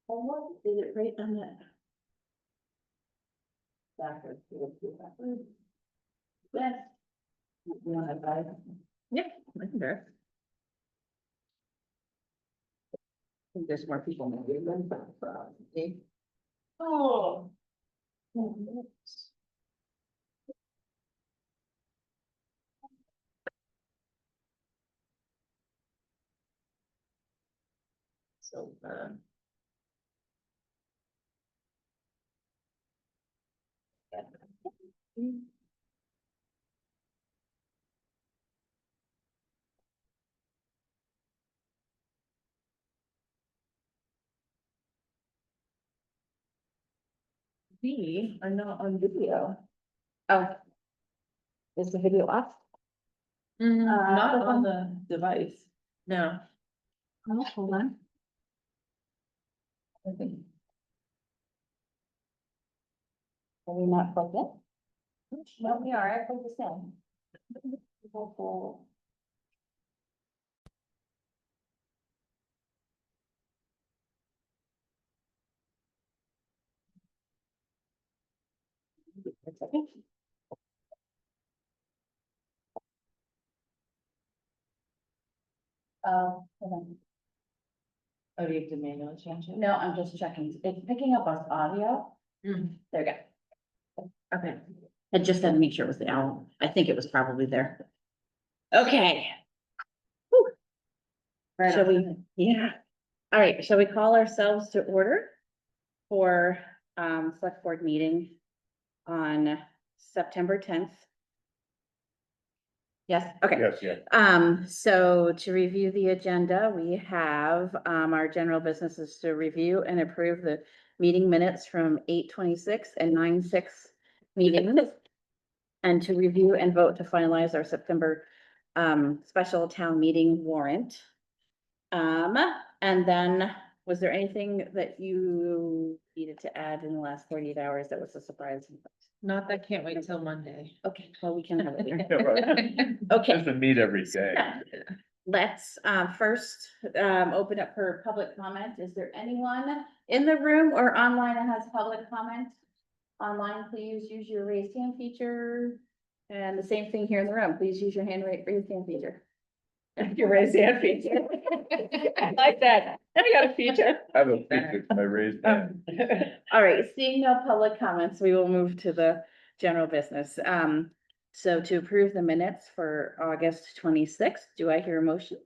Oh, is it right on that? Backwards. Yes. You want to buy? Yeah, I can do it. I think there's more people maybe than. Oh. So, we are not on video. Oh. Is the video off? Not on the device. No, Oh, hold on. I think. Are we not plugged in? No, we are, I plugged this in. It's okay. Hold on. oh, do you have to manually change it? No, I'm just checking. It's picking up us audio. Mm. There we go. Okay. I just had to make sure it was the owl. I think it was probably there. Okay. Right Shall on. we? Yeah. All right, shall we call ourselves to order for select board meeting on September 10th? Yes, okay. Yes, yeah. So to review the agenda, we have our general businesses to review and approve the meeting minutes from 8:26 and 9:06 meetings. And to review and vote to finalize our September special town meeting warrant. And then, was there anything that you needed to add in the last 48 hours that was a surprise? Not that can't wait till Monday. Okay, well, we can have it Yeah, here. right. Okay. Just to meet every day. Let's first open up for public comment. Is there anyone in the room or online that has public comment? Online, please use your raised hand feature. And the same thing here in the room. Please use your raised hand feature. Your raised hand feature. I like that. I got a feature. I have a picture of my raised hand. All right, seeing no public comments, we will move to the general business. So to approve the minutes for August 26th, do I hear a motion?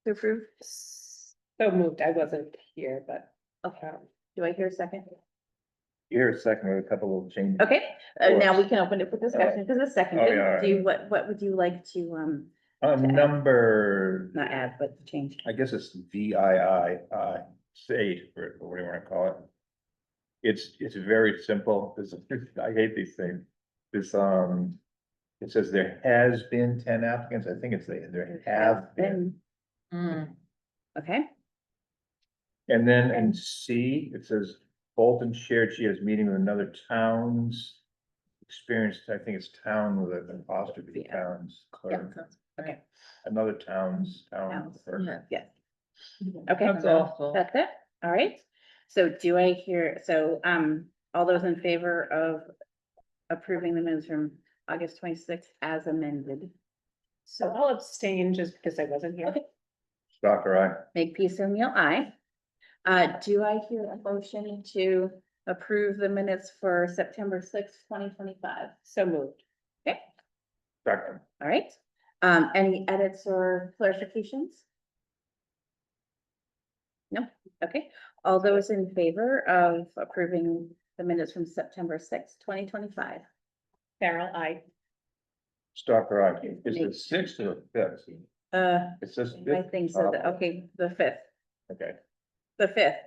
To approve? So moved, I wasn't here, but. Okay, do I hear a second? Here, a second, with a couple little changes. Okay, now we can open it for discussion, because a second, Oh, yeah, all right. do you, what would you like to, Number, not add, but change? I guess it's VII, say, or what do you wanna call it? It's very simple. This, I hate these things. This, it says there has been 10 applicants. I think it's there have been. Okay, And then in C, it says Bolton shared she has meeting with another town's experienced, I think it's town with an apostrophe, Yeah. town's clerk, okay. another town Towns. clerk. Yeah. Okay. That's awful. That's it, all right. So do I hear, all those in favor of approving the minutes from August 26th as amended? So I'll abstain just because I wasn't here. Okay. Stalker, I. Make peace O'Neill, aye. Do I hear a motion to approve the minutes for September 6th, 2025? So moved. Okay, Second. all right. Any edits or clarifications? No, okay. All those in favor of approving the minutes from September 6th, 2025? Farrell, I. Stalker, I. Is it sixth or fifth? It says I fifth. think so, okay, the 5th, Okay, the 5th.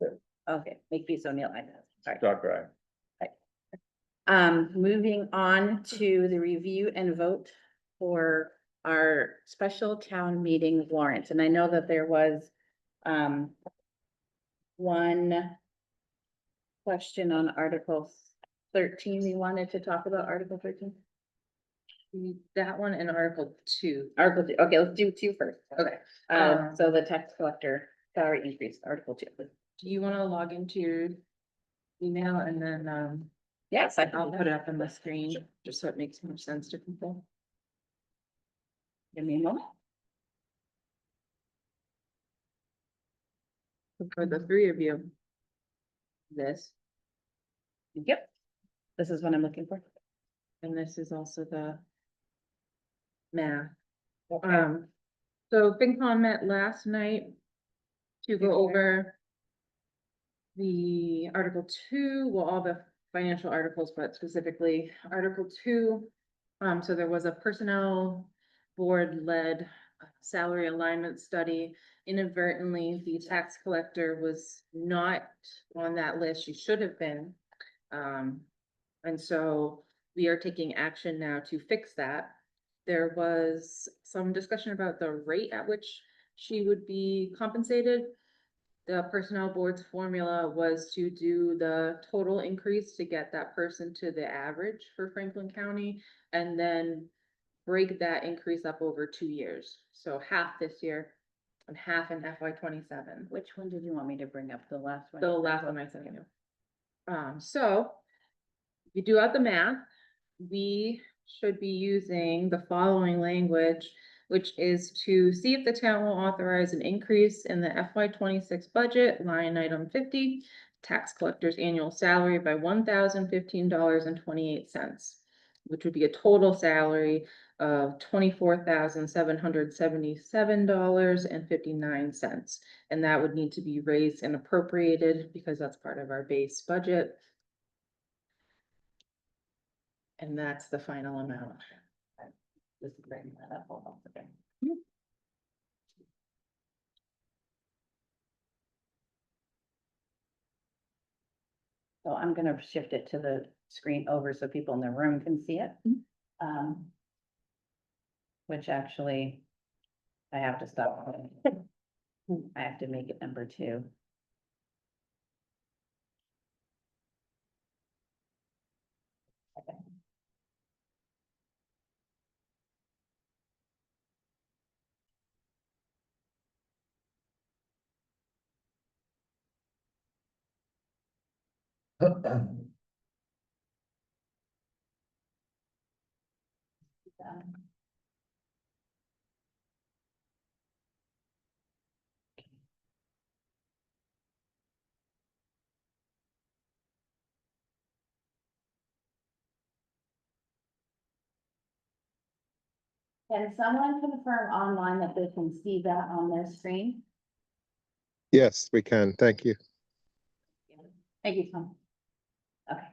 Fifth. Okay, make peace O'Neill, I know, sorry. Stalker, Moving on to the review and vote for our special town meeting warrant, and I know that there was one question on Article 13. We wanted to talk about Article 13. That one and Article 2. Article 2, okay, let's do 2 first. Okay. So the tax collector salary increase, Article 2. Do you wanna log into your email and then, Yes, I I'll put it up on the screen, just so it makes more sense to people. Give me a moment. For the three of you. This, Yep. This is what I'm looking for. and this is also the math. So FinCom met last night to go over the Article 2, well, all the financial articles, but specifically Article 2. So there was a personnel board-led salary alignment study. Inadvertently, the tax collector was not on that list. She should have been. And so we are taking action now to fix that. There was some discussion about the rate at which she would be compensated. The personnel board's formula was to do the total increase to get that person to the average for Franklin County, and then break that increase up over 2 years. So half this year and half in FY 27. Which one did you want me to bring up? The last one? The last one I sent you. So if you do out the math, we should be using the following language, which is to see if the town will authorize an increase in the FY 26 budget, line item 50, tax collector's annual salary by $1,015.28, which would be a total salary of $24,777.59. And that would need to be raised and appropriated because that's part of our base budget. And that's the final amount. Just bring that up, hold on a second. So I'm gonna shift it to the screen over so people in the room can see it. Which actually, I have to stop. I have to make it number 2. Okay. Can someone confirm online that they can see that on their screen? Yes, we can. Thank you. Thank you, Tom. Okay.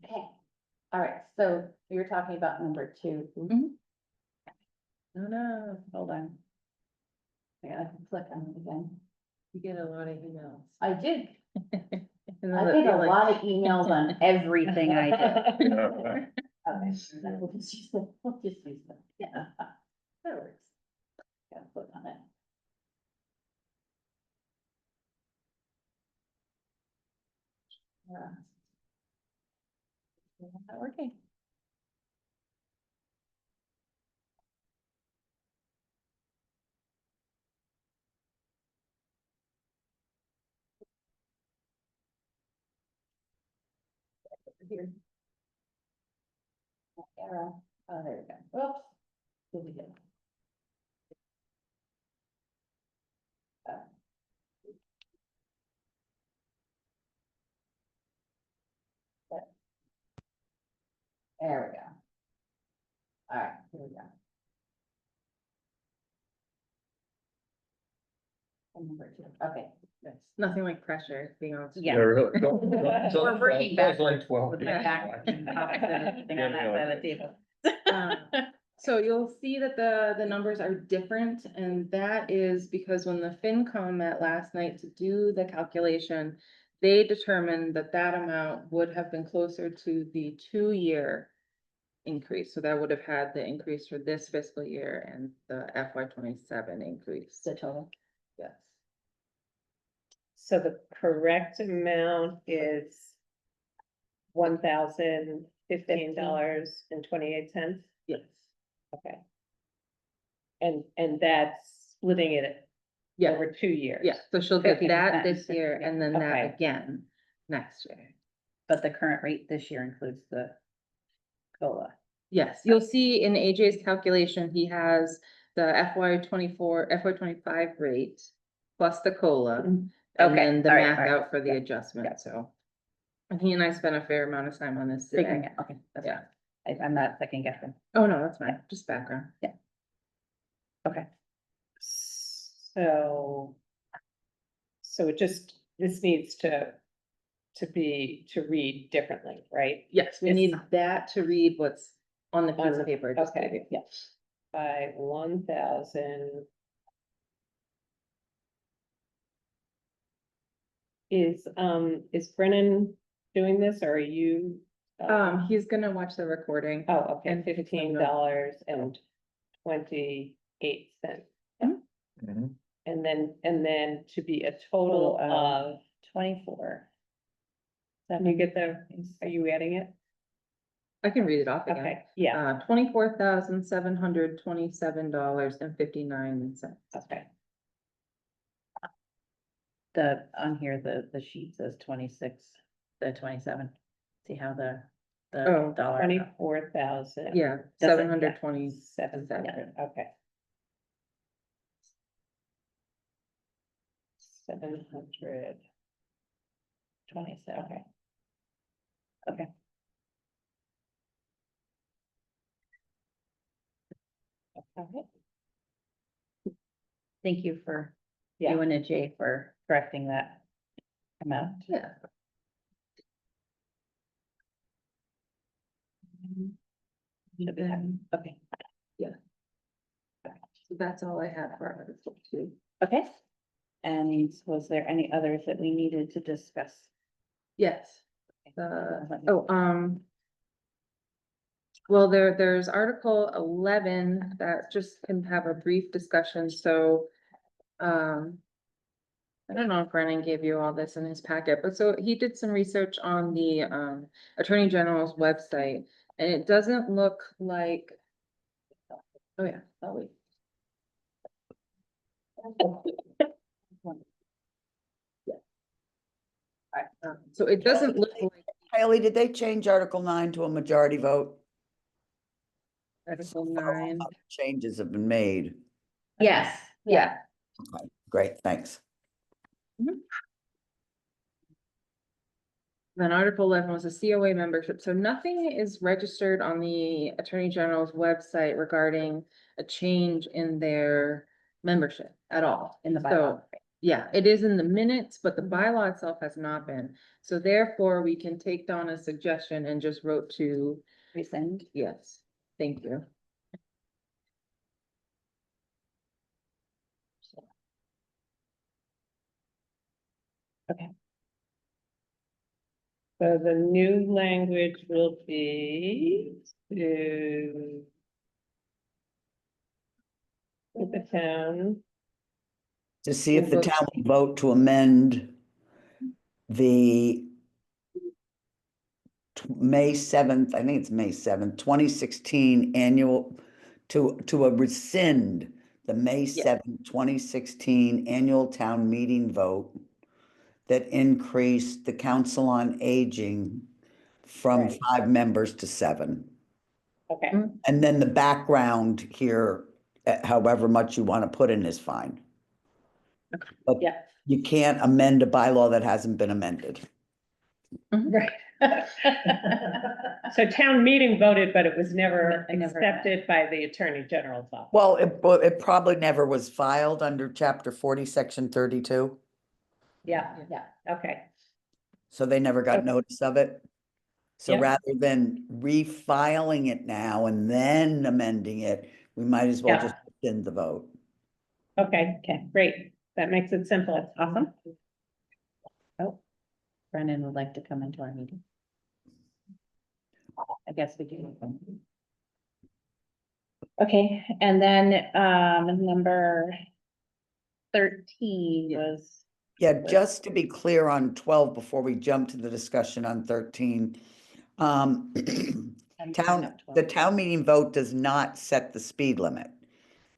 Okay, all right, so you're talking about number 2. No, Hold on. I gotta click on it again. you get a lot of emails. I did. And I then get a like- lot of emails on everything I do. Yeah, right. Okay, we'll just use them, Yeah. That works. Gotta click on it. Not working. Here. Arrow. Oh, there we go. Oops. Here we go. There we go. All right, here we go. And number 2, okay. It's nothing like pressure being on. Yeah, really. We're working backwards. With my back and opposite of everything on that side of the table. So you'll see that the numbers are different, and that is because when the FinCom met last night to do the calculation, they determined that that amount would have been closer to the 2-year increase. So that would have had the increase for this fiscal year and the FY 27 increase. The total. Yes. So the correct amount is $1,015.28. Yes. Okay. And that's splitting it Yeah, over 2 years. yeah, so she'll get 50%, that this year yeah. and then that Okay. again next year. But the current rate this year includes the COLA. Yes, you'll see in AJ's calculation, he has the FY 25 rate plus the COLA. And Okay, then the all right, math all right. out for the Yeah, adjustment, yeah. so. And he and I spent a fair amount of time on this Figuring today. it, okay, that's Yeah. fine. I'm not second guessing. Oh, no, that's fine, just background. Okay. So it just, this needs to read differently, right? Yes, we It's- need that to read what's on the piece On of the- paper. I just gave okay. you. Yeah. By 1,000. Is Brennan doing this or are you? He's gonna watch the recording. Oh, okay, and fix them up. $15.28. Mhm. And then to be a total Total of, 24. can you get the, are you adding it? I can read it off again. Okay, yeah, $24,727.59. okay, On here, the sheet says 26, the 27. See how the Oh, dollar. 24,000. Yeah, Doesn't- 727. 700, okay. 700. 27. Okay. Okay. Okay. Thank you for, Yeah. you and Jay for correcting that amount. Yeah. Should be happy. Okay, So that's all I had for Article 2. okay. And was there any others that we needed to discuss? Yes. Well, there's Article 11 that just can have a brief discussion, so, I don't know if Brennan gave you all this in his packet, but so he did some research on the, Attorney General's website, and it doesn't look like. Oh, yeah, oh, wait. So it doesn't look like Haley, did they change Article 9 to a majority vote? Article 9. Changes have been made. Yes, Yeah. Okay, great, thanks. Then Article 11 was a COA membership, so nothing is registered on the Attorney General's website regarding a change in their membership at all. in the So, bylaw. yeah, it is in the minutes, but the bylaw itself has not been. So therefore, we can take Donna's suggestion and just wrote to, Rescind. yes, thank you. So the new language will be to the town. To see if the We'll town will vote to amend the May 7th, I think it's May 7th, 2016 annual, to rescind the May Yeah. 7th, 2016 annual town meeting vote that increased the Council on Aging from Right. 5 members to 7. Okay, Mm. And then the background here, however much you want to put in is fine. But yeah, you can't amend a bylaw that hasn't been amended. right. So town meeting voted, but it was never Never. accepted by the Attorney General's office. Well, it probably never was filed under chapter 40, section 32, Yeah, okay, so they never got Okay. notice of it. So Yep. rather than refiling it now and then amending it, we might as well Yeah. just rescind the vote. okay, great. That makes it simple. Awesome. Oh, Brennan would like to come into our meeting. I guess we do. Okay, and then, number 13 was Yeah, just to be clear on 12, before we jump to the discussion on 13. Um, I'm bringing town, up the 12. town meeting vote does not set the speed limit.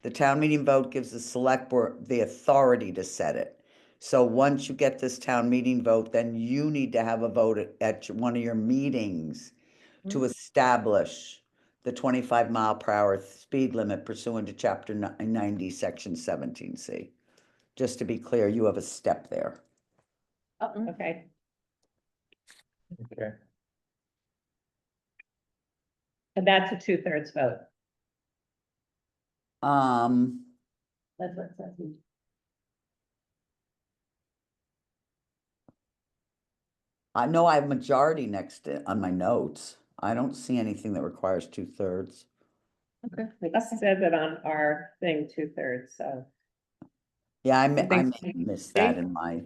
The town meeting vote gives the select board the authority to set it. So once you get this town meeting vote, then you need to have a vote at one of your meetings to establish the 25 mph speed limit pursuant to chapter 90, section 17C. Just to be clear, you have a step there. Okay, Okay, and that's a 2/3 vote. That's what it says. I know I have majority next on my notes. I don't see anything that requires 2/3. It says it on our thing, 2/3, so. Yeah, I I may think miss that in my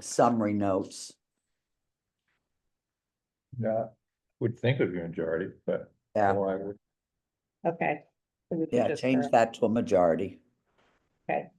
summary notes. yeah, would think it would be majority, but. Yeah, oh, I would. Okay. So we can yeah, just change correct- that to a majority. Okay.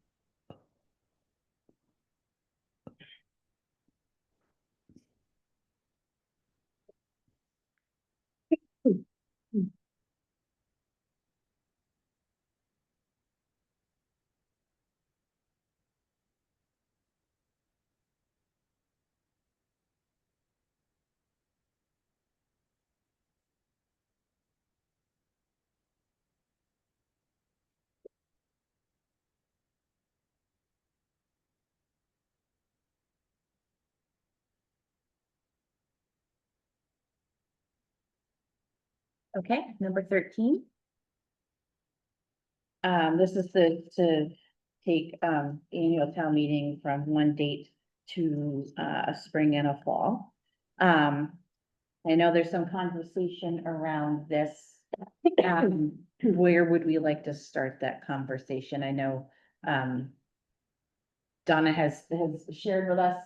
Okay, number 13. This is to take, annual town meeting from one date to, a spring and a fall. I know there's some conversation around this. Where would we like to start that conversation? I know, Donna has shared with us,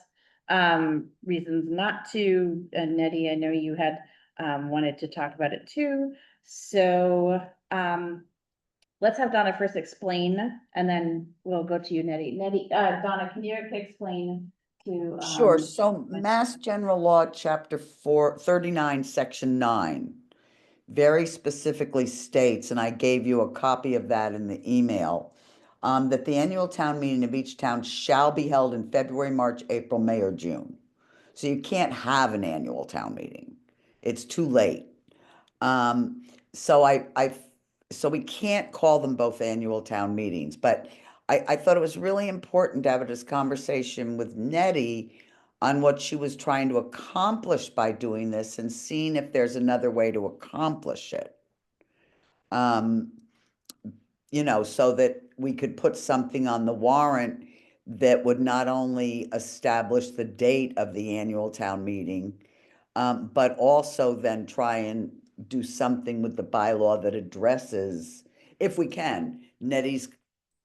reasons not to, and Nettie, I know you had, wanted to talk about it too. So, let's have Donna first explain, and then we'll go to you, Nettie. Nettie, Donna, can you explain to? Sure, so Mass General Law, Chapter 39, Section 9, very specifically states, and I gave you a copy of that in the email, that the annual town meeting of each town shall be held in February, March, April, May, or June. So you can't have an annual town meeting. It's too late. So so we can't call them both annual town meetings, but I thought it was really important to have this conversation with Nettie on what she was trying to accomplish by doing this and seeing if there's another way to accomplish it. You know, so that we could put something on the warrant that would not only establish the date of the annual town meeting, but also then try and do something with the bylaw that addresses, if we can, Nettie's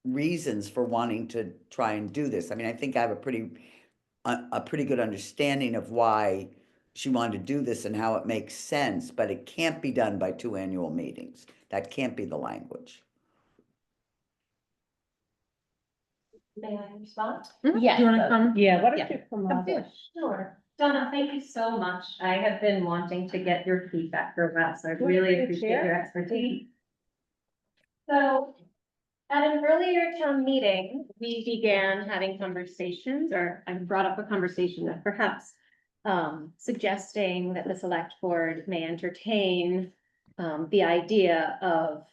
reasons for wanting to try and do this. I mean, I think I have a pretty good understanding of why she wanted to do this and how it makes sense, but it can't be done by 2 annual meetings. That can't be the language. May I respond? Yes. Do you wanna come? Yeah, why Yeah. don't you come Come up? through. Sure. Donna, thank you so much. I have been wanting to get your feedback for a while, so I really appreciate your expertise. So at an earlier town meeting, we began having conversations, or I brought up a conversation that perhaps suggesting that the select board may entertain the idea of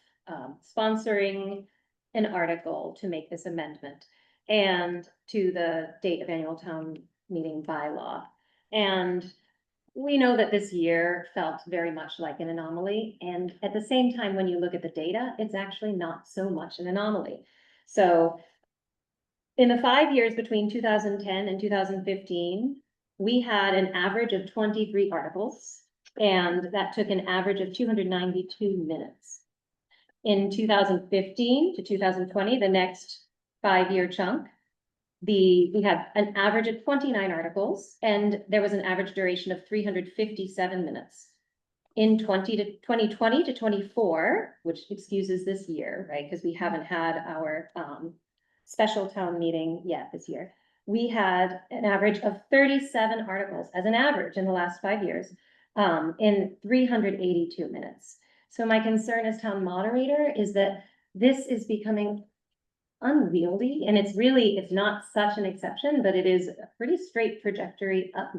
sponsoring an article to make this amendment and to the date of annual town meeting bylaw. And we know that this year felt very much like an anomaly. And at the same time, when you look at the data, it's actually not so much an anomaly. So in the 5 years between 2010 and 2015, we had an average of 23 articles, and that took an average of 292 minutes. In 2015 to 2020, the next 5-year chunk, we had an average of 29 articles, and there was an average duration of 357 minutes. In 2020 to 24, which excuses this year, right? Because we haven't had our special town meeting yet this year. we had an average of 37 articles as an average in the last 5 years, in 382 minutes. So my concern as town moderator is that this is becoming unwieldy, and it's not such an exception, but it is a pretty straight trajectory up.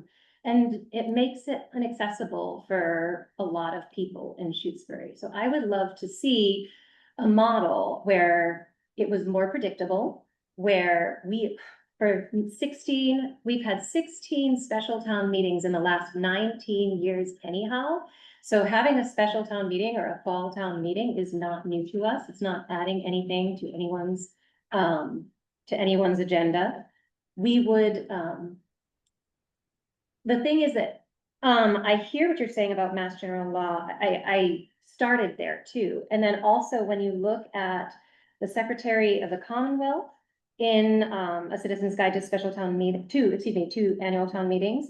And it makes it inaccessible for a lot of people in Shutesbury. So I would love to see a model where it was more predictable, where we've had 16 special town meetings in the last 19 years anyhow. So having a special town meeting or a fall town meeting is not new to us. It's not adding anything to anyone's agenda. We would, the thing is that, I hear what you're saying about Mass General Law. I started there too. And then also when you look at the Secretary of the Commonwealth in, a Citizen's Guide to Special Town Meeting, two annual town meetings,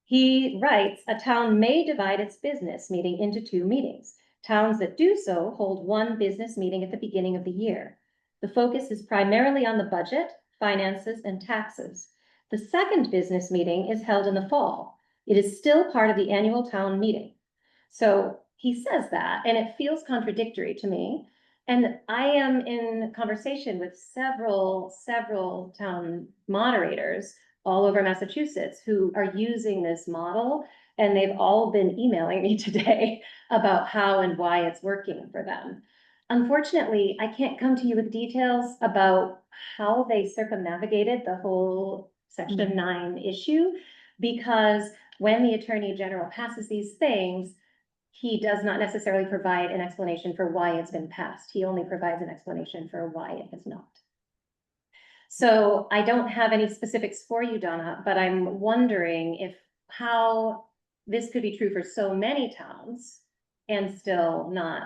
he writes, a town may divide its business meeting into 2 meetings. Towns that do so hold 1 business meeting at the beginning of the year. The focus is primarily on the budget, finances, and taxes. The second business meeting is held in the fall. It is still part of the annual town meeting. So he says that, and it feels contradictory to me. And I am in conversation with several town moderators all over Massachusetts who are using this model, and they've all been emailing me today about how and why it's working for them. Unfortunately, I can't come to you with details about how they circumnavigated the whole Section 9 issue, because when the Attorney General passes these things, he does not necessarily provide an explanation for why it's been passed. He only provides an explanation for why it has not. So I don't have any specifics for you, Donna, but I'm wondering how this could be true for so many towns and still not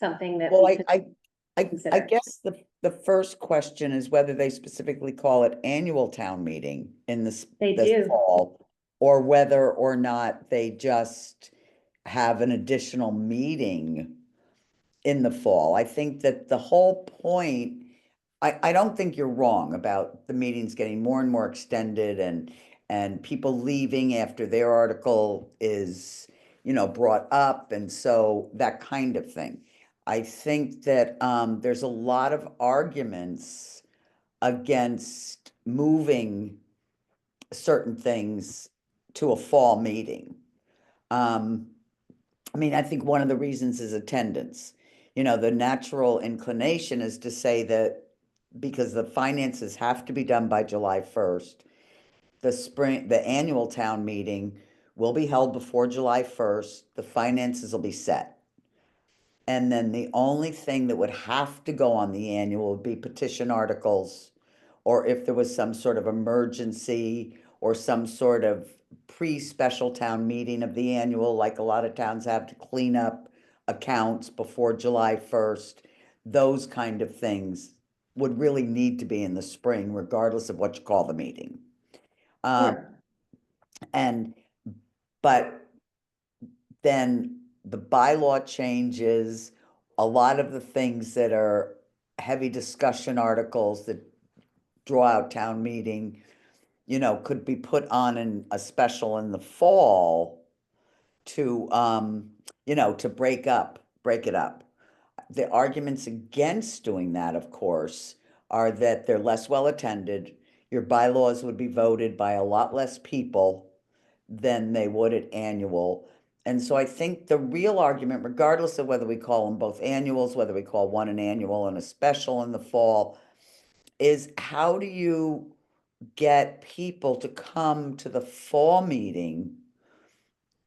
something that Well, we could I consider. guess the first question is whether they specifically call it annual town meeting in this They do. fall, or whether or not they just have an additional meeting in the fall. I think that the whole point, I don't think you're wrong about the meetings getting more and more extended and people leaving after their article is, brought up, and so that kind of thing. I think that there's a lot of arguments against moving certain things to a fall meeting. I think one of the reasons is attendance. The natural inclination is to say that because the finances have to be done by July 1st, the annual town meeting will be held before July 1st, the finances will be set. And then the only thing that would have to go on the annual would be petition articles, or if there was some sort of emergency or some sort of pre-special town meeting of the annual, like a lot of towns have to clean up accounts before July 1st. Those kind of things would really need to be in the spring, regardless of what you call the meeting. Sure. But then the bylaw changes, a lot of the things that are heavy discussion articles that draw out town meeting, could be put on in a special in the fall to, to break it up. The arguments against doing that, of course, are that they're less well attended. Your bylaws would be voted by a lot less people than they would at annual. And so I think the real argument, regardless of whether we call them both annuals, whether we call one an annual and a special in the fall, is how do you get people to come to the fall meeting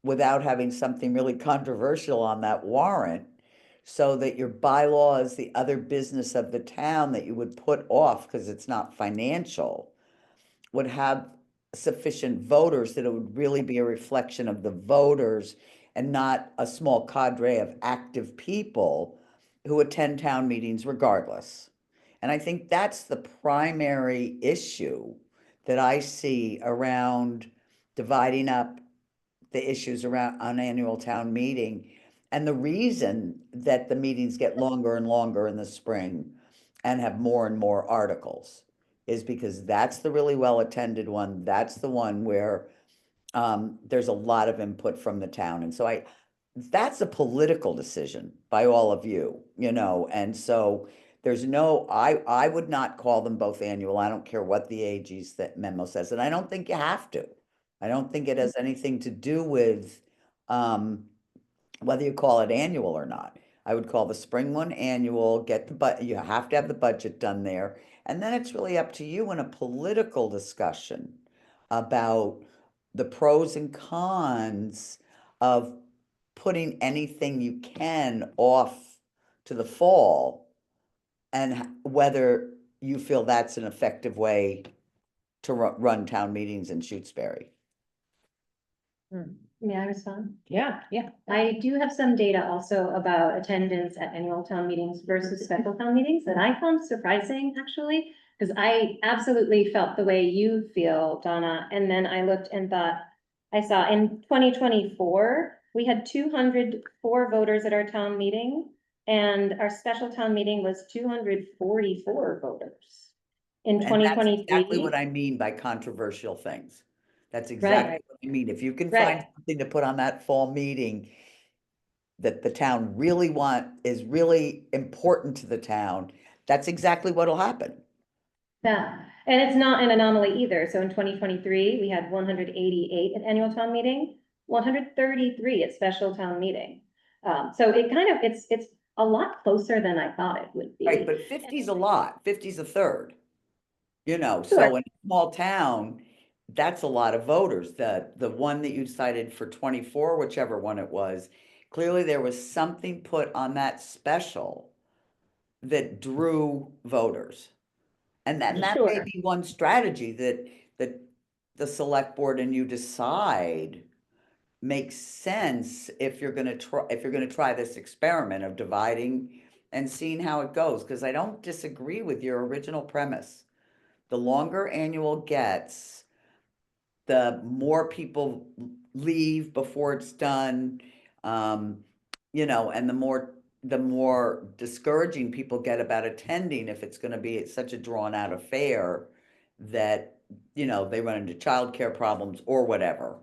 without having something really controversial on that warrant, so that your bylaws, the other business of the town that you would put off because it's not financial, would have sufficient voters that it would really be a reflection of the voters and not a small cadre of active people who attend town meetings regardless. And I think that's the primary issue that I see around dividing up the issues around an annual town meeting. And the reason that the meetings get longer and longer in the spring and have more and more articles is because that's the really well-attended one. That's the one where there's a lot of input from the town. And so that's a political decision by all of you, you know, and so there's no, I would not call them both annual. I don't care what the AG's that memo says, and I don't think you have to. I don't think it has anything to do with whether you call it annual or not. I would call the spring one annual, you have to have the budget done there. And then it's really up to you in a political discussion about the pros and cons of putting anything you can off to the fall and whether you feel that's an effective way to run town meetings in Shutesbury. May I respond? Yeah. I do have some data also about attendance at annual town meetings versus special town meetings that I found surprising, actually. Because I absolutely felt the way you feel, Donna, and then I looked and thought, I saw in 2024, we had 204 voters at our town meeting. And our special town meeting was 244 voters. In And that's 2023. exactly what I mean by controversial things. That's exactly what I mean. If you can find Right. something to put on that fall meeting that the town really is really important to the town, that's exactly what'll happen. Yeah, and it's not an anomaly either. So in 2023, we had 188 at annual town meeting, 133 at special town meeting. So it kind of, it's a lot closer than I thought it would be. Right, but 50's a lot, 50's a third. You know, Sure. so in a small town, that's a lot of voters. The one that you cited for 24, whichever one it was, clearly there was something put on that special that drew voters. And that may Sure. be one strategy that the select board and you decide makes sense if you're gonna try this experiment of dividing and seeing how it goes, because I don't disagree with your original premise. The longer annual gets, the more people leave before it's done. You know, and the more discouraging people get about attending if it's gonna be such a drawn out affair that, you know, they run into childcare problems or whatever.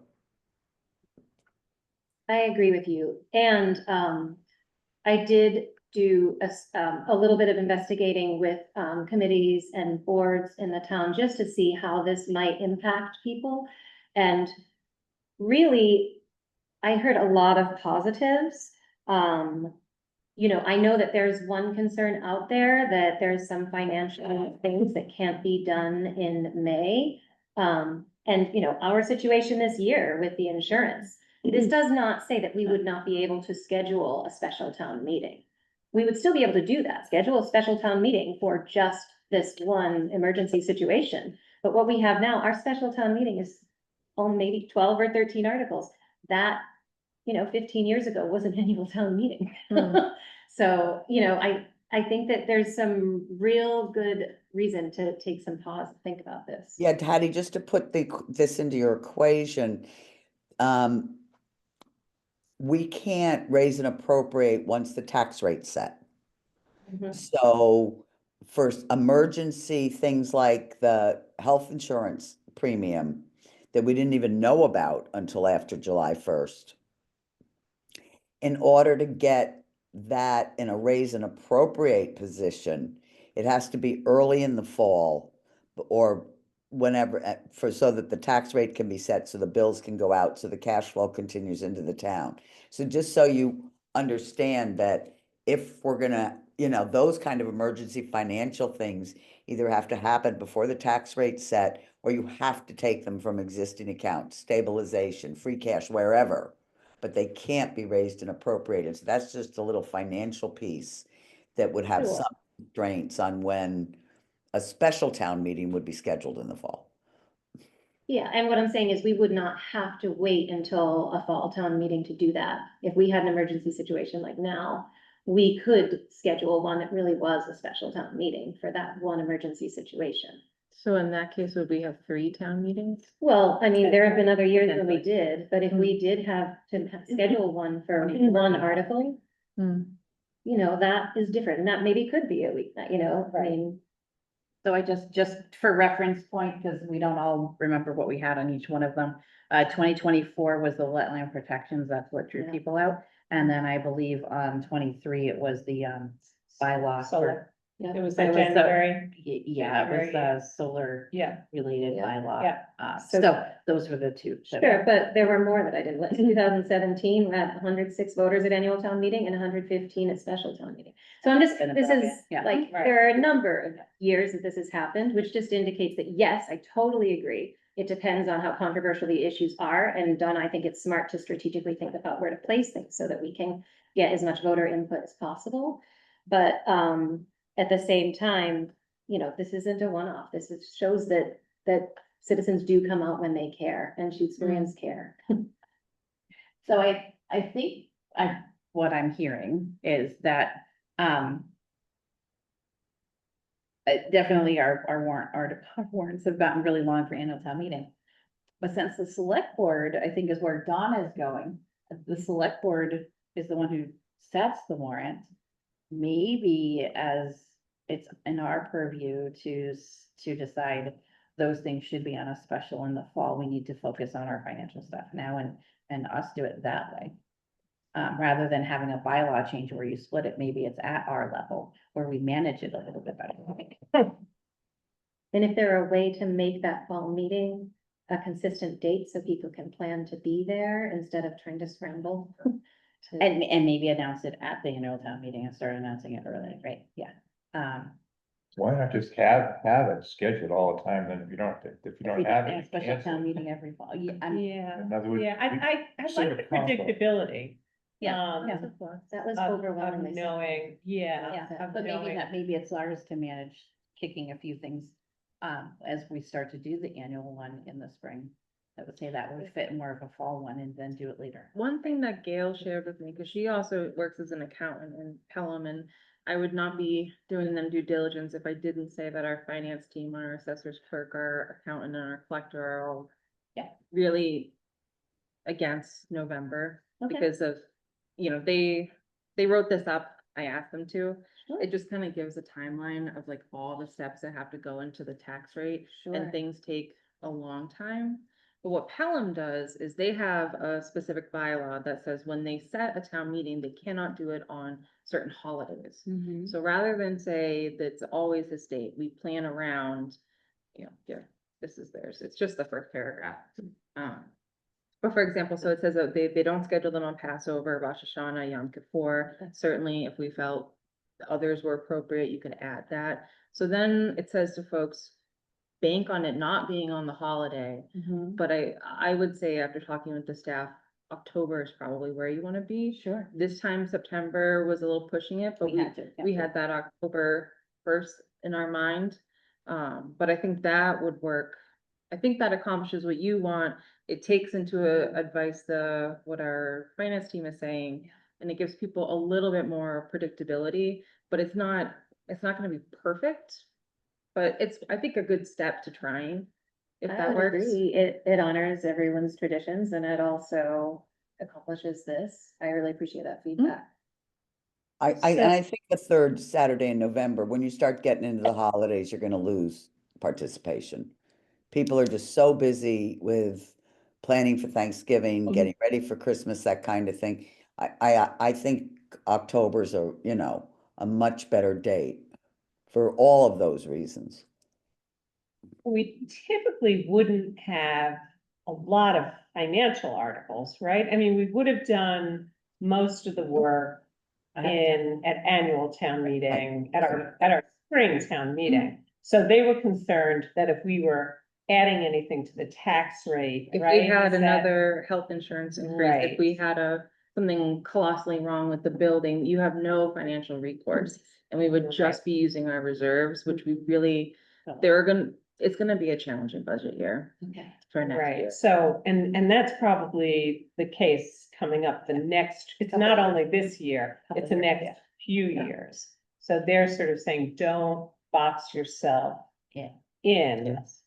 I agree with you. And I did do a little bit of investigating with committees and boards in the town just to see how this might impact people. And really, I heard a lot of positives. You know, I know that there's one concern out there that there's some financial things that can't be done in May. And you know, our situation this year with the insurance, this does not say that we would not be able to schedule a special town meeting. We would still be able to do that, schedule a special town meeting for just this one emergency situation. But what we have now, our special town meeting is on maybe 12 or 13 articles. That, you know, 15 years ago was an annual town meeting. So, you know, I think that there's some real good reason to take some pause and think about this. Yeah, Patty, just to put this into your equation, we can't raise and appropriate once the tax rate's set. Mhm. So for emergency things like the health insurance premium that we didn't even know about until after July 1st. In order to get that in a raise and appropriate position, it has to be early in the fall or whenever, so that the tax rate can be set, so the bills can go out, so the cash flow continues into the town. So just so you understand that if we're gonna, you know, those kind of emergency financial things either have to happen before the tax rate's set, or you have to take them from existing accounts, stabilization, free cash, wherever. But they can't be raised and appropriated. So that's just a little financial piece that would have Sure. some constraints on when a special town meeting would be scheduled in the fall. Yeah, and what I'm saying is we would not have to wait until a fall town meeting to do that. If we had an emergency situation like now, we could schedule one that really was a special town meeting for that one emergency situation. So in that case, would we have 3 town meetings? Well, I mean, there have been other years when we did, but if we did have to schedule one for one article, Hmm. you know, that is different, and that maybe could be a week, you know, I mean. So I just for reference point, because we don't all remember what we had on each one of them. 2024 was the wetland protections, that's what drew Yeah. people out. And then I believe on 23, it was the bylaw. Solar. Yeah. It was It the was the- January, Yeah, it was January, the solar yeah, related Yeah. bylaw. yeah. So those were the two. that- Sure, but there were more that I did list. 2017, we had 106 voters at annual town meeting and 115 at special town meeting. So I'm just, Been this above is, it, yeah. like, Right. there are a number of years that this has happened, which just indicates that, yes, I totally agree. It depends on how controversial the issues are, and Donna, I think it's smart to strategically think about where to place things so that we can get as much voter input as possible. But, at the same time, you know, this isn't a one-off. This shows that citizens do come out when they care, and Shutesburyans care. So I think what I'm hearing is that, definitely our warrants have gotten really long for annual town meeting. But since the select board, I think is where Dawn is going, the select board is the one who sets the warrant. Maybe as it's in our purview to decide those things should be on a special in the fall, we need to focus on our financial stuff now and us do it that way. Rather than having a bylaw change where you split it, maybe it's at our level where we manage it a little bit better. And if there are a way to make that fall meeting a consistent date so people can plan to be there instead of trying to scramble. And maybe announce it at the annual town meeting and start announcing it early, right? Yeah. Why not just have it scheduled all the time, then if you don't have A it. special cancel town it. meeting every fall. Yeah, Yeah, In other words, yeah, I sort like of the conflict. predictability. Yeah, um, yeah. That was Of overwhelmingly. knowing, yeah. Yeah, of but knowing. maybe it's ours to manage kicking a few things, as we start to do the annual one in the spring. I would say that would fit more of a fall one and then do it later. One thing that Gail shared with me, because she also works as an accountant in Pelham, and I would not be doing them due diligence if I didn't say that our finance team, our assessors clerk, our accountant, and our collector are all Yeah. really against November Okay. because of, they wrote this up. I asked them to. Sure. It just kind of gives a timeline of like all the steps that have to go into the tax rate, Sure. and things take a long time. But what Pelham does is they have a specific bylaw that says when they set a town meeting, they cannot do it on certain holidays. Mhm. So rather than say that's always this date, we plan around, here, this is theirs. It's just the first paragraph. But for example, so it says that they don't schedule them on Passover, Rosh Hashanah, Yom Kippur. Certainly, if we felt the others were appropriate, you could add that. So then it says to folks, bank on it not being on the holiday. Mhm. But I would say after talking with the staff, October is probably where you want to be. Sure. This time September was a little pushing it, but We had to, yeah. we had that October 1st in our mind. But I think that would work. I think that accomplishes what you want. It takes into advice what our finance team is saying, and it gives people a little bit more predictability, but it's not gonna be perfect. But it's, I think, a good step to trying, if I that would works. agree. It honors everyone's traditions and it also accomplishes this. I really appreciate that feedback. And I think the third Saturday in November, when you start getting into the holidays, you're gonna lose participation. People are just so busy with planning for Thanksgiving, getting ready for Christmas, that kind of thing. I think October's a much better date for all of those reasons. We typically wouldn't have a lot of financial articles, right? I mean, we would have done most of the work at annual town meeting, at our spring town meeting. So they were concerned that if we were adding anything to the tax rate, If right? we had is that- another health insurance increase, Right. if we had something colossally wrong with the building, you have no financial recourse. And we would just be using our reserves, which we really, it's gonna be a challenging budget year Okay. for next year. Right, so, and that's probably the case coming up the next, it's not only this year, it's the next few years. So they're sort of saying, don't box yourself Yeah. in, Yes.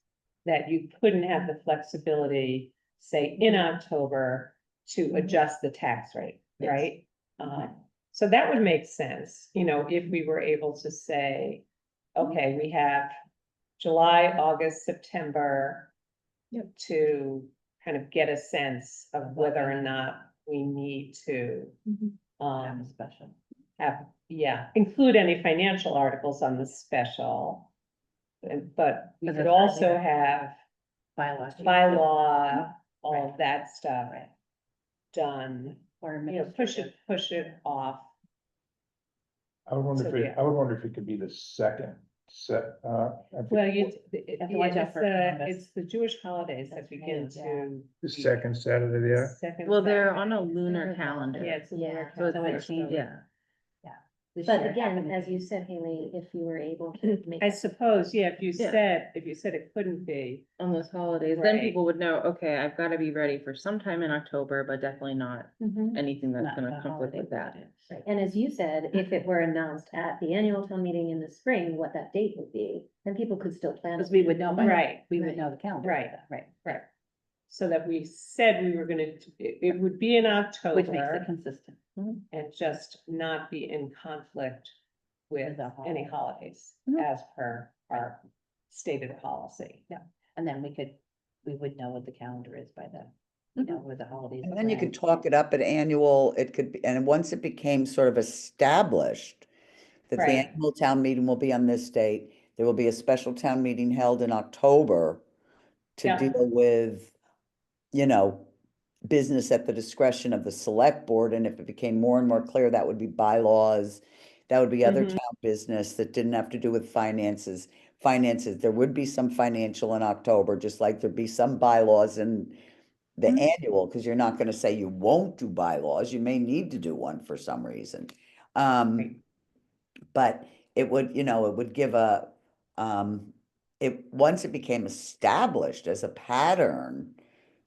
that you couldn't have the flexibility, say, in October to adjust the tax rate, Yes. right? So that would make sense, if we were able to say, okay, we have July, August, September. To kind of get a sense of whether or not we need to. Special. Include any financial articles on the special. But we Because could it's also earlier. have bylaw, all of that stuff done, Or push it off. I would wonder So, if it, yeah. I would wonder if it could be the second set, Well, you, have to watch out for Columbus. it's the Jewish holidays that That's begin right, yeah. to. the second Saturday there. Second Well, they're Saturday. on a lunar calendar. Yeah, it's a lunar So it's calendar, like, so- yeah. But again, as you said, Haley, if you were able to make. I suppose, yeah, if you Yeah. said it couldn't be, On those holidays, then Right. people would know, okay, I've gotta be ready for sometime in October, but definitely not Mhm. anything that's Not gonna the conflict with holiday that. Right, and as you said, if it were announced at the annual town meeting in the spring, what that date would be, then people could still plan. Because we would know by. Right, We would right, know the calendar. right. Right. right. So that we said we were gonna, it would be in Which makes it October consistent. and just not be in conflict with With the any holiday. holidays Mhm. as per our stated policy. And then we would know what the calendar is by then, you know, with the holidays. And then you could talk it up at annual, it could be, and once it became sort of established that the Right. annual town meeting will be on this date, there will be a special town meeting held in October to Yeah. deal with, you know, business at the discretion of the select board, and if it became more and more clear, that would be bylaws, that would be other Mhm. town business that didn't have to do with finances. There would be some financial in October, just like there'd be some bylaws in the Mhm. annual, because you're not gonna say you won't do bylaws, you may need to do one for some reason. Right. But it would, it would give once it became established as a pattern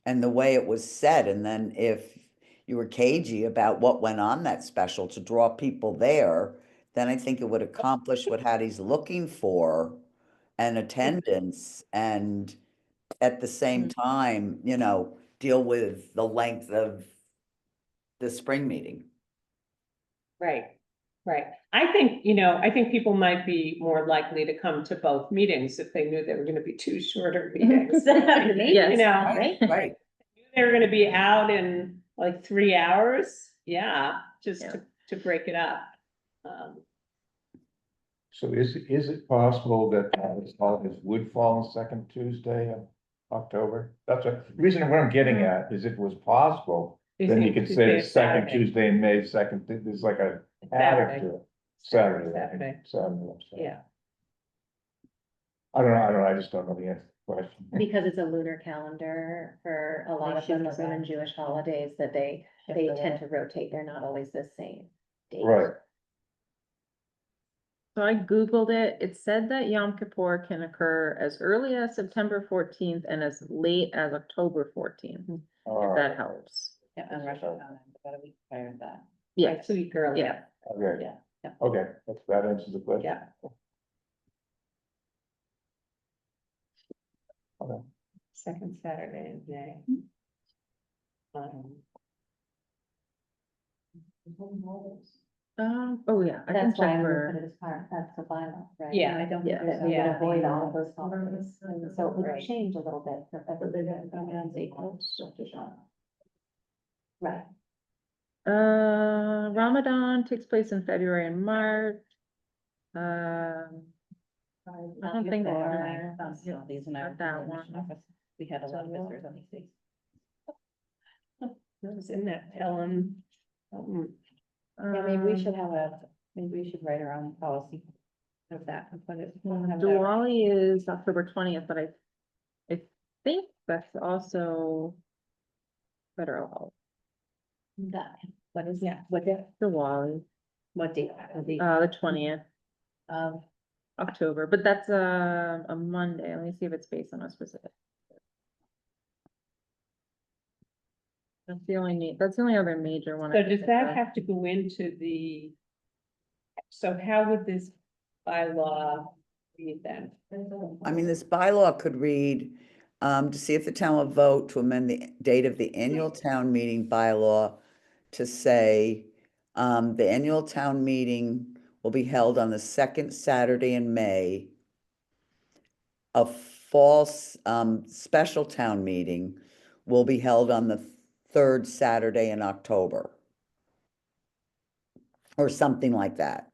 and the way it was said, and then if you were cagey about what went on that special to draw people there, then I think it would accomplish what Hattie's looking for, and attendance, and at the same time, deal with the length of the spring meeting. Right, right. I think people might be more likely to come to both meetings if they knew they were gonna be two shorter meetings. Exactly. Yes. You know, Right, right. they were gonna be out in like 3 hours, just Yeah. to break it up. So is it possible that this holidays would fall on the second Tuesday of October? That's the reason what I'm getting at is if it was possible, then you could say the second Tuesday in May, there's like a pattern to it. Saturday. Saturday. Saturday. Yeah, I don't know, I just don't know the answer to the question. Because it's a lunar calendar for a lot They of shift Muslim and around. Jewish holidays that they Shift tend to rotate, they're not always the same date. Right, So I Googled it. It said that Yom Kippur can occur as early as September 14th and as late as October 14th, all if right, that helps. Yeah, and Rosh Hashanah, about a week prior to that. Yeah, Right, 2 week earlier, okay, Yeah. okay, that answers the question. yeah. Okay. Second Saturday in May. oh yeah, I can That's why check I would for, put it as part, that's the bylaw, right? Yeah, I don't yeah, think that we would yeah. avoid all of those holidays, and so it would Right. change a little bit. Right. Ramadan takes place in February and March. I don't think These and I. not that one. We had a lot of visitors on these days. It was in that Ellen. Yeah, maybe we should write our own policy of that and put it. we'll have that. Diwali is October 20th, but I think that's also federal That, what is, Yeah. what day, Diwali, what date? the 20th Of, October, but that's a Monday. Let me see if it's based on a specific. That's the only other major one. I So can does think that of. have to go into so how would this bylaw read then? I mean, this bylaw could read, to see if the town will vote to amend the date of the annual town meeting bylaw to say, the annual town meeting will be held on the second Saturday in May. a false, special town meeting will be held on the third Saturday in October. Or something like that.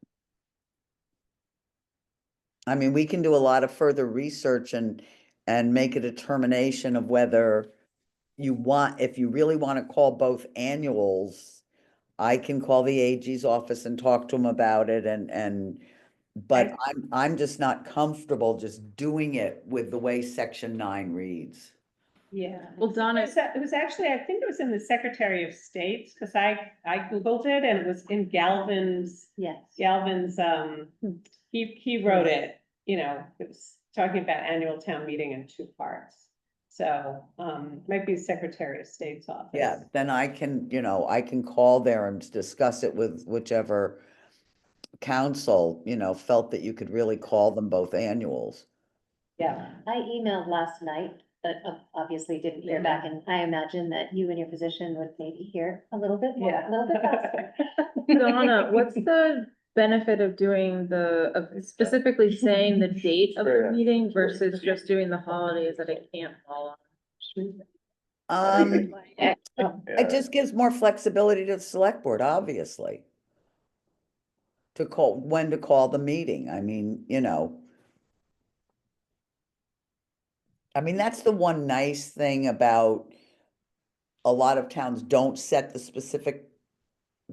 I mean, we can do a lot of further research and make a determination of whether you want, if you really want to call both annuals, I can call the AG's office and talk to them about it but I'm just not comfortable just doing it with the way section 9 reads. Yeah. Well, Donna- It was actually, I think it was in the Secretary of State's, because I Googled it and it was in Galvin's, Yes. he wrote it, you know, it was talking about annual town meeting in 2 parts. So, might be Secretary of State's office. Yeah, then I can, I can call there and discuss it with whichever council, felt that you could really call them both annuals. Yeah. I emailed last night, but obviously didn't hear back, and I imagine that you in your position would maybe hear a little bit more, Yeah. a little bit faster. Donna, what's the benefit of doing of specifically saying the date of the meeting versus just doing the holidays that it can't fall on? It just gives more flexibility to the select board, obviously. When to call the meeting, I mean, I mean, that's the one nice thing about a lot of towns don't set the specific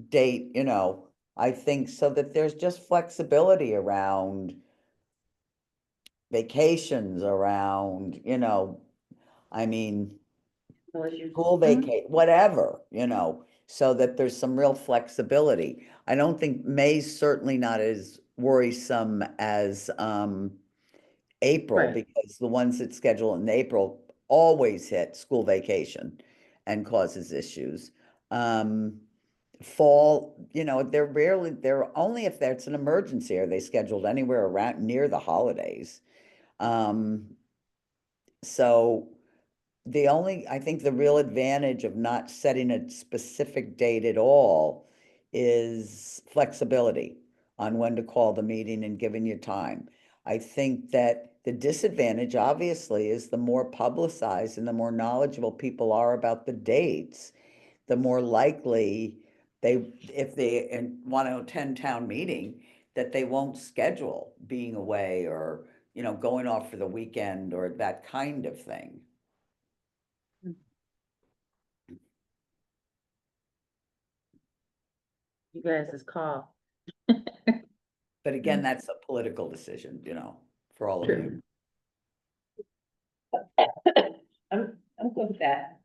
date, I think, so that there's just flexibility around vacations, around, I mean, school vacate, whatever, so that there's some real flexibility. I don't think May's certainly not as worrisome as April, Right. because the ones that schedule in April always hit school vacation and causes issues. Fall, they're only if there's an emergency are they scheduled anywhere around near the holidays. So I think the real advantage of not setting a specific date at all is flexibility on when to call the meeting and giving you time. I think that the disadvantage, obviously, is the more publicized and the more knowledgeable people are about the dates, the more likely if they want to attend town meeting, that they won't schedule being away or, going off for the weekend or that kind of thing. You guys' call. But again, that's a political decision, for all of you. I'm good with that.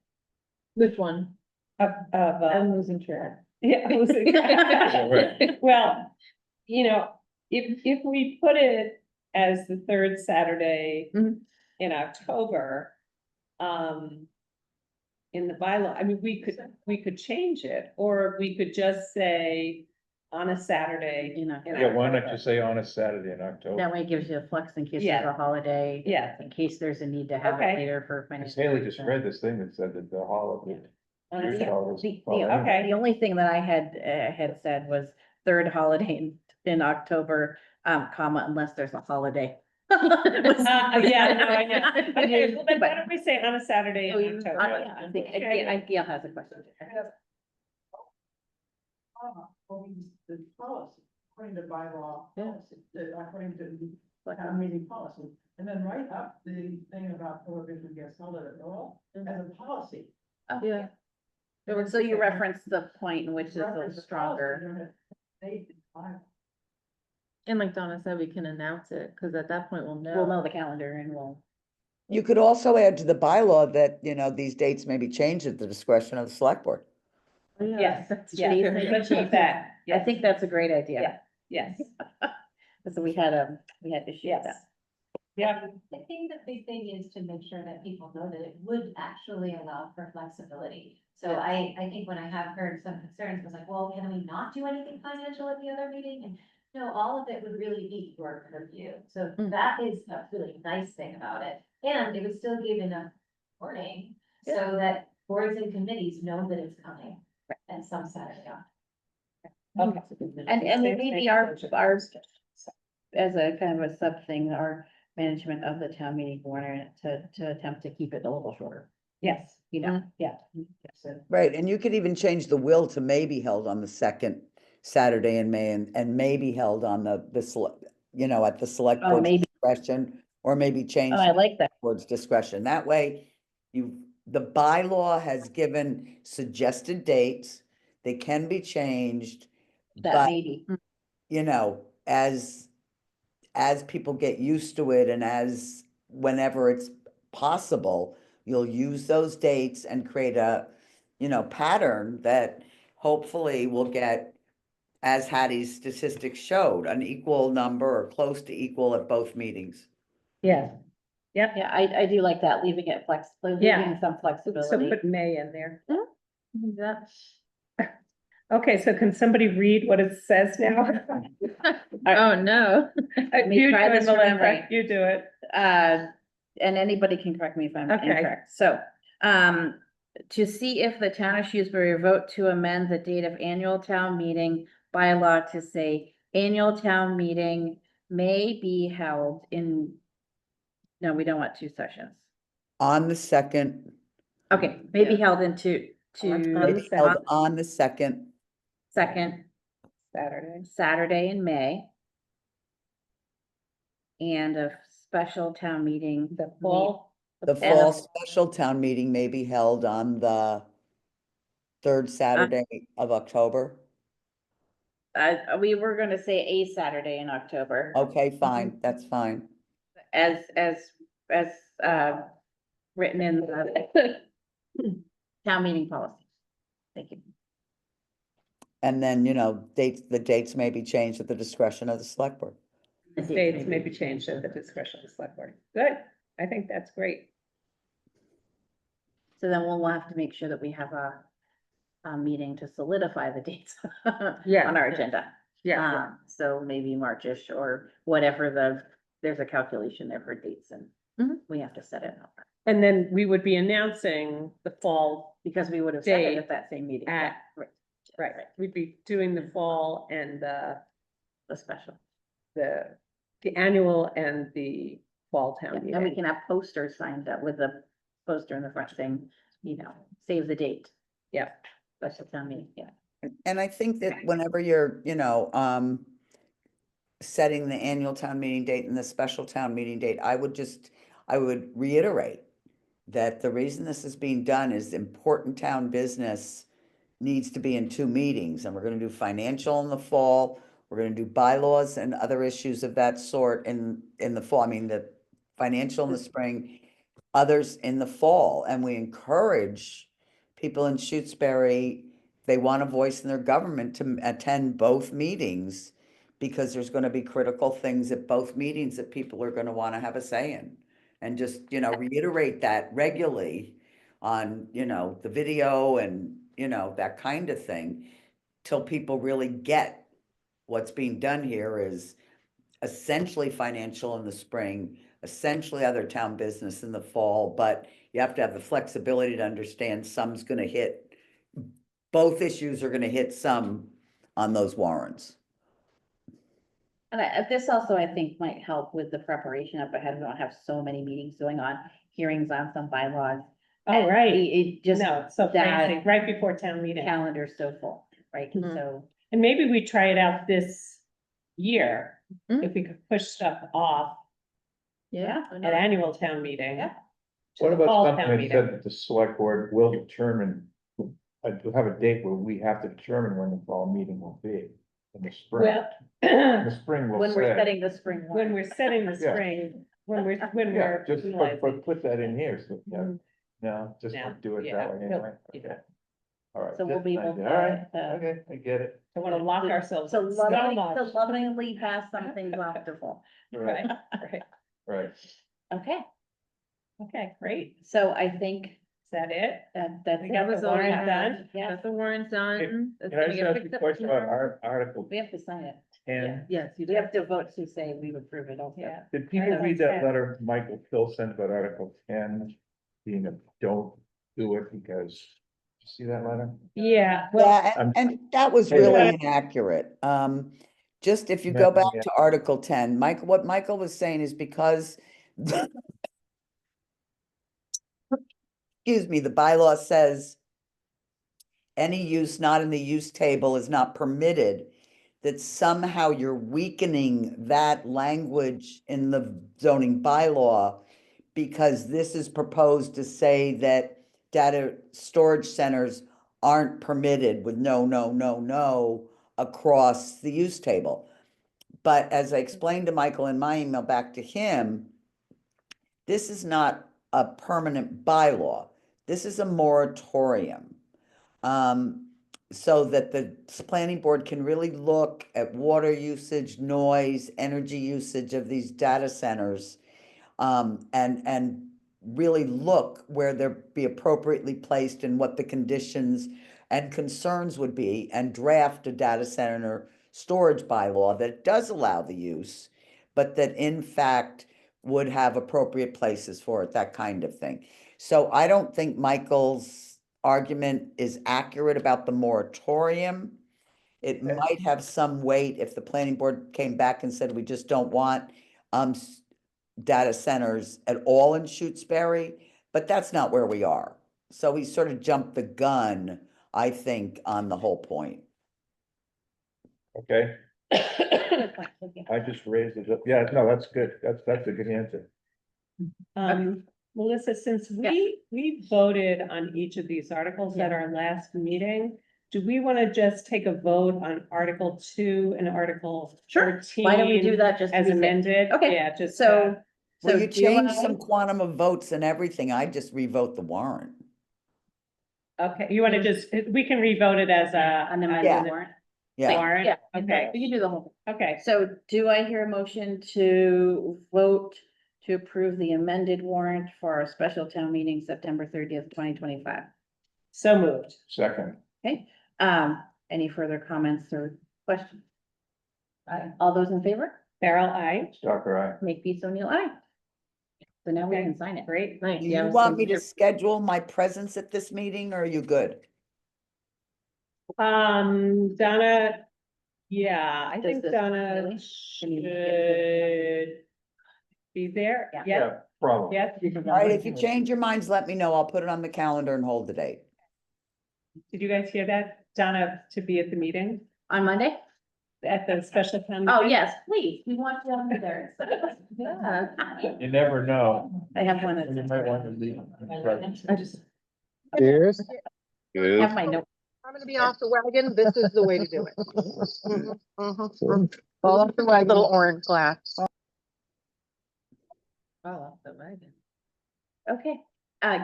Which one? I'm losing track. Yeah, I was well, if we put it as the third Saturday Mhm. in October, in the bylaw, I mean, we could change it, or we could just say on a Saturday. in Yeah, why not October. just say on a Saturday in October? That way it gives you a flex in case Yeah. there's a holiday. Yeah. In case there's a need to have Okay. it later for Because financial. Haley just read this thing that said that the holiday. On a Jewish Saturday. holidays The fall in. Okay. the only thing that I had said was third holiday in October, comma, unless there's a holiday. Yeah, no, I know. Okay, well, then why don't we say on a Saturday Oh, in you- October? I think, Gail has a question. The policy, according to bylaw Yeah. policy, according to town meeting policy, and then write up the thing about prohibition against holiday at all as a policy. Yeah. So you reference the point in which is a Reference little the policy, stronger. and then they define And like Donna said, we can announce it, because at that point we'll know. We'll know the calendar and we'll. You could also add to the bylaw that, these dates may be changed at the discretion of the select board. Oh, yeah, Yes, that's yes, true. let's keep that. I think that's a great idea. Yes, So we had issue with that. yes. Yeah, I think the big thing is to make sure that people know that it would actually allow for flexibility. So I think when I have heard some concerns, was like, well, can we not do anything financial at the other meeting? And no, all of it would really be your purview. So that is a really nice thing about it. And it would still give enough warning so that boards and committees know that it's coming and some Saturday off. okay. And maybe our, as a kind of a sub thing, our management of the town meeting warrant to attempt to keep it a little shorter, Yes, you know, yeah. Right, and you could even change the will to may be held on the second Saturday in May and may be held on at the select Oh, board's maybe. discretion, or maybe change Oh, I like that. board's discretion. That way, the bylaw has given suggested dates. They can be changed, That but, maybe. as people get used to it and whenever it's possible, you'll use those dates and create a, pattern that hopefully will get, as Hattie's statistics showed, an equal number or close to equal at both meetings. yeah. Yep. Yeah, I do like that, leaving it flexible, Yeah. leaving some So flexibility. put may in there. That's. Okay, so can somebody read what it says now? Oh, no. Let me You try do it, this from Melinda. memory. You do it. And anybody can correct me if I'm Okay. incorrect. So, to see if the town of Shrewsbury will vote to amend the date of annual town meeting bylaw to say annual town meeting may be held in. No, we don't want 2 sessions. On the second, Okay, may be held in two, On to the it's held on the second second Saturday. Saturday in May. And a special town meeting. The fall. The fall special town meeting may be held on the third Saturday of October. We were gonna say a Saturday in October, Okay, fine, that's fine. as, written in the town meeting policy. Thank you. And then, the dates may be changed at the discretion of the select board. Dates may be changed at the discretion of the select board. Good. I think that's great. So then we'll have to make sure that we have a meeting to solidify the dates Yeah. on our agenda. Yeah. So maybe Marchish or whatever there's a calculation there for dates and Mhm. we have to set it up. And then we would be announcing the fall, Because we would have said it Date at that same meeting. at- Yeah, right? We'd be doing the fall and The special. the annual and the fall Yeah, town and we meeting. can have posters signed up with a poster in the front saying, save the date. Yeah. Special town meeting, yeah. And I think that whenever you're, setting the annual town meeting date and the special town meeting date, I would reiterate that the reason this is being done is important town business needs to be in 2 meetings, and we're gonna do financial in the fall. We're gonna do bylaws and other issues of that sort in the fall. I mean, the financial in the spring, others in the fall, and we encourage people in Shutesbury, they want a voice in their government, to attend both meetings, because there's gonna be critical things at both meetings that people are gonna wanna have a say in. And just, reiterate that regularly on, the video and, that kind of thing, till people really get what's being done here is essentially financial in the spring, essentially other town business in the fall, but you have to have the flexibility to understand both issues are gonna hit some on those warrants. And this also, I think, might help with the preparation up ahead. We don't have so many meetings going on, hearings on some bylaws. Oh, And right. It just, No, it's so that crazy, right before town meeting. calendar's so full, right? Mhm. So, And maybe we try it out this year, Mhm. if we could push stuff off yeah. at annual town meeting. Yeah. What fall about town something that meeting. said that the select board will determine, to have a date where we have to determine when the fall meeting will be in the spring? Well, In the spring will When we're say. setting the spring. when warrant. we're setting the Yeah. spring, when we're Yeah, just realizing. put that in here, so, Mhm. no, just No, do it yeah, that way no, anyway, yeah. okay. All right. So we'll be that's able nice. All right, to, okay, I get it. I wanna lock ourselves So in so much. lovingly pass something off to full. Right, Right, right. Okay, okay, great. so I think Is that it? that's. We got it. the warrant done? Yeah, Got the warrant done. It's Can I gonna just get ask you picked a up question about tomorrow. Article we have to sign it. 10? Yes, you We do. have to vote to say we approve it also. Yeah. Did people know, read that 10. letter Michael Phil sent about Article 10? Being a don't do it because, did you see that letter? Yeah, well, Yeah, I'm- and that was Hey, really Yeah. inaccurate. Just if you Yeah, go back yeah. to Article 10, what Michael was saying is because Excuse me, the bylaw says any use not in the use table is not permitted, that somehow you're weakening that language in the zoning bylaw because this is proposed to say that data storage centers aren't permitted with no across the use table. But as I explained to Michael in my email back to him, this is not a permanent bylaw. This is a moratorium. So that the planning board can really look at water usage, noise, energy usage of these data centers. And really look where they're be appropriately placed and what the conditions and concerns would be, and draft a data center storage bylaw that does allow the use, but that in fact would have appropriate places for it, that kind of thing. So I don't think Michael's argument is accurate about the moratorium. It Okay. might have some weight if the planning board came back and said, we just don't want data centers at all in Shutesbury, but that's not where we are. So he sort of jumped the gun, I think, on the whole point. Okay, I just raised it up. Yeah, no, that's good. That's a good answer. Melissa, since we voted on each of these articles at our last meeting, do we want to just take a vote on Article 2 and Article Sure. 13? Why don't we do that just to As be safe? amended? Okay, Yeah, just. So. Well, so you do changed I- some quantum of votes and everything. I just revote the warrant. Okay, you want to just, we can revote it as a. On the Yeah. warrant? Yeah, Warrant? Yeah, Okay, we can do the whole. okay. So do I hear a motion to vote to approve the amended warrant for our special town meeting September 30th, 2025? So moved. Second, Okay, any further comments or questions? All those in favor? Farrell, I. Stalker, aye. Make peace O'Neill, aye. So now we Okay, can sign it. Great. Nice. do you want me to schedule my presence at this meeting, or are you good? Donna, yeah, I Does think this Donna really? Can you get should be there. Yeah. Yeah, Problem. yeah. All right, if you change your minds, let me know. I'll put it on the calendar and hold the date. Did you guys hear that? Donna to be at the meeting, On Monday? at the special town? Oh, meeting? yes, please, we want you on there. You never know. I have one. You might want to leave. I just Cheers. have my note. I'm gonna be off the wagon, this is the way to do it. Mhm, mhm. Fall off the wagon. Little orange glass. Oh, the wagon. Okay,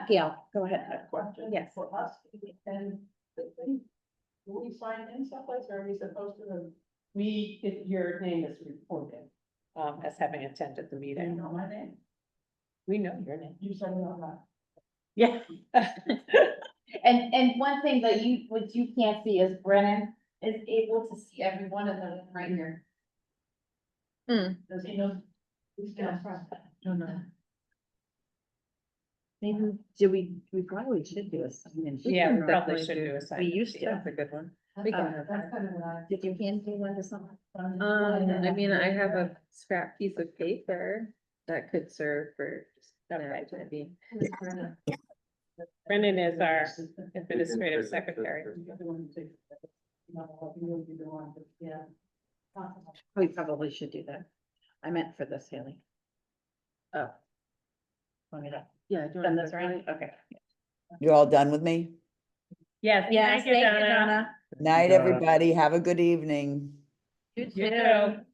Gail, go ahead. Question. Yes. For us, and do we sign in someplace, or are we supposed to? If your name is reported, as having attended the You meeting, know my name, we know your name. you said it on that. Yeah. And one thing that what you can't see is Brennan is able to see every one of them right here. Does he know? Who's down front? No. Maybe, we probably should do a sign in. Yeah, we probably should do a sign. We used to. That's a good one. Uh, We can have That's kind of what I. Did you hand me one to someone? I mean, I have a scrap piece of paper that could serve for just that to be. Brendan is our administrative secretary. Yeah. We probably should do that. I meant for this, Haley. Oh. Want me to Yeah. send this around? Okay. You're all done with me? Yes, Yes, thank you, Donna. Good night, Donna. everybody. Have a good evening. You You too. too.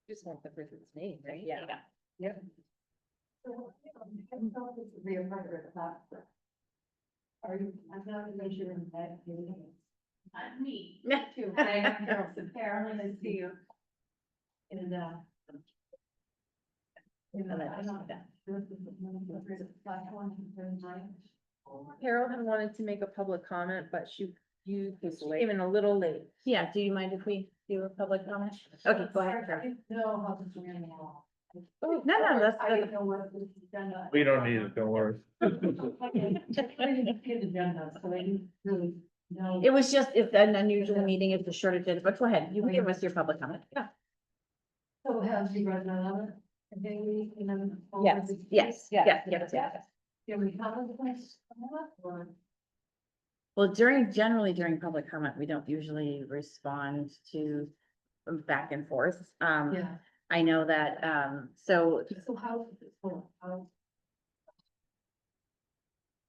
Just want the person's name, right? Yeah. Yep. Are you, I'm not really sure in that. Me, too. Carolyn, I see you. And, Carol had wanted to make a public comment, but you came in a little late. Yeah, do you mind if we do a public comment? Okay, go ahead. Carol. No, how this ran along. Oh, no, that's. I don't know what this is done. We don't need it, don't worry. I didn't get the agenda, so I didn't really No. It was just, it's an unusual meeting, it's a short agenda, but go ahead, you can give us your public comment. Yeah. So has he read that other? And then we, and then. Yes, yes, yes, yes, yes. Yeah, we have a place. Or. Well, generally during public comment, we don't usually respond to back and forth. Yeah, I know that, so so how, how?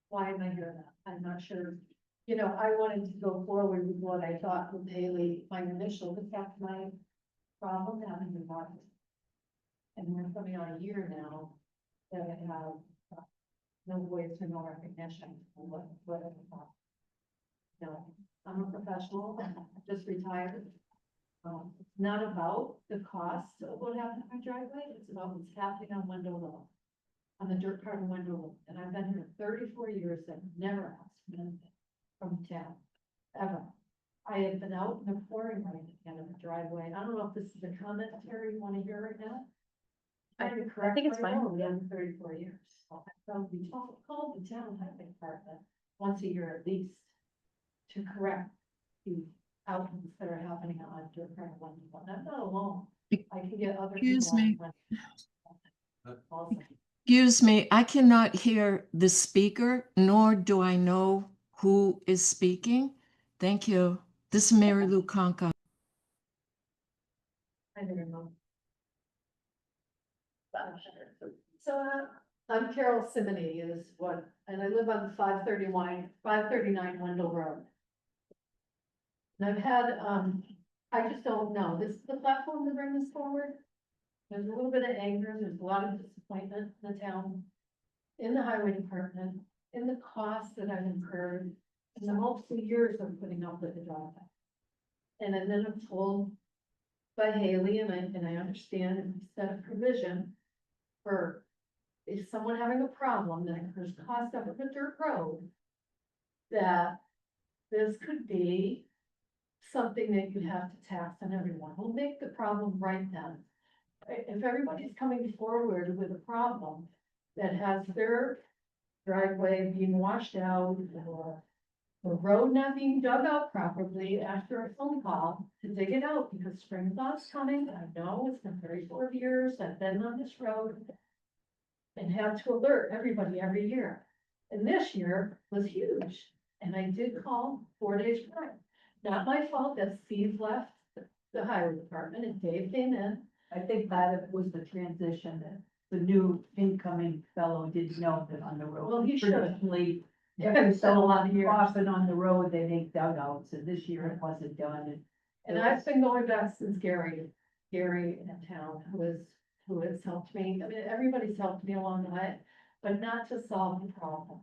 Why am I here now? I'm not sure. You know, I wanted to go forward with what I thought with Haley, my initial, but that's my problem having been watching. And we're coming on a year now that I have no voice or no recognition of what I thought. No, I'm a professional, just retired. It's not about the cost of what happened in my driveway, it's about what's happening on Window Road. On the dirt part of Window Road, and I've been here 34 years and never asked for anything from the town, ever. I have been out in the pouring rain at the end of the driveway. I don't know if this is a commentary you want to hear right now. I Trying to think correct it's my fine. road in 34 years. So I probably called the town highway department once a year at least to correct the outcomes that are happening on dirt part of Window Road. And I'm not alone. I can get other people. Excuse me. Also. Excuse me, I cannot hear the speaker, nor do I know who is speaking. Thank you. This is Mary Lou Conca. I don't know. So I'm Carol Simony is what, and I live on 539 Wendell Road. And I've had, I just don't know, this is the platform to bring this forward. There's a little bit of anger, there's a lot of disappointment in the town, in the highway department, in the costs that I've incurred, in the multiple years of putting up with the job. And then I'm told by Haley, and I understand, and we set a provision for if someone having a problem that incurs cost up a dirt road, that this could be something that you have to tax on everyone. We'll make the problem right then. If everybody's coming forward with a problem that has their driveway being washed out or the road not being dug out properly after a phone call to dig it out because spring thaw's coming. I know it's been 34 years. I've been on this road and have to alert everybody every year. And this year was huge. And I did call 4 days prior. Not my fault that Steve left the highway department and Dave came in. I think that was the transition that the new incoming fellow didn't know that on the road. Well, he should. Traditionally, Yeah, every it's been a so lot of years. often on the road, they make dugouts, and this year it wasn't done. And I've been going back since Gary in town, who has helped me. I mean, everybody's helped me along the way, but not to solve the problem.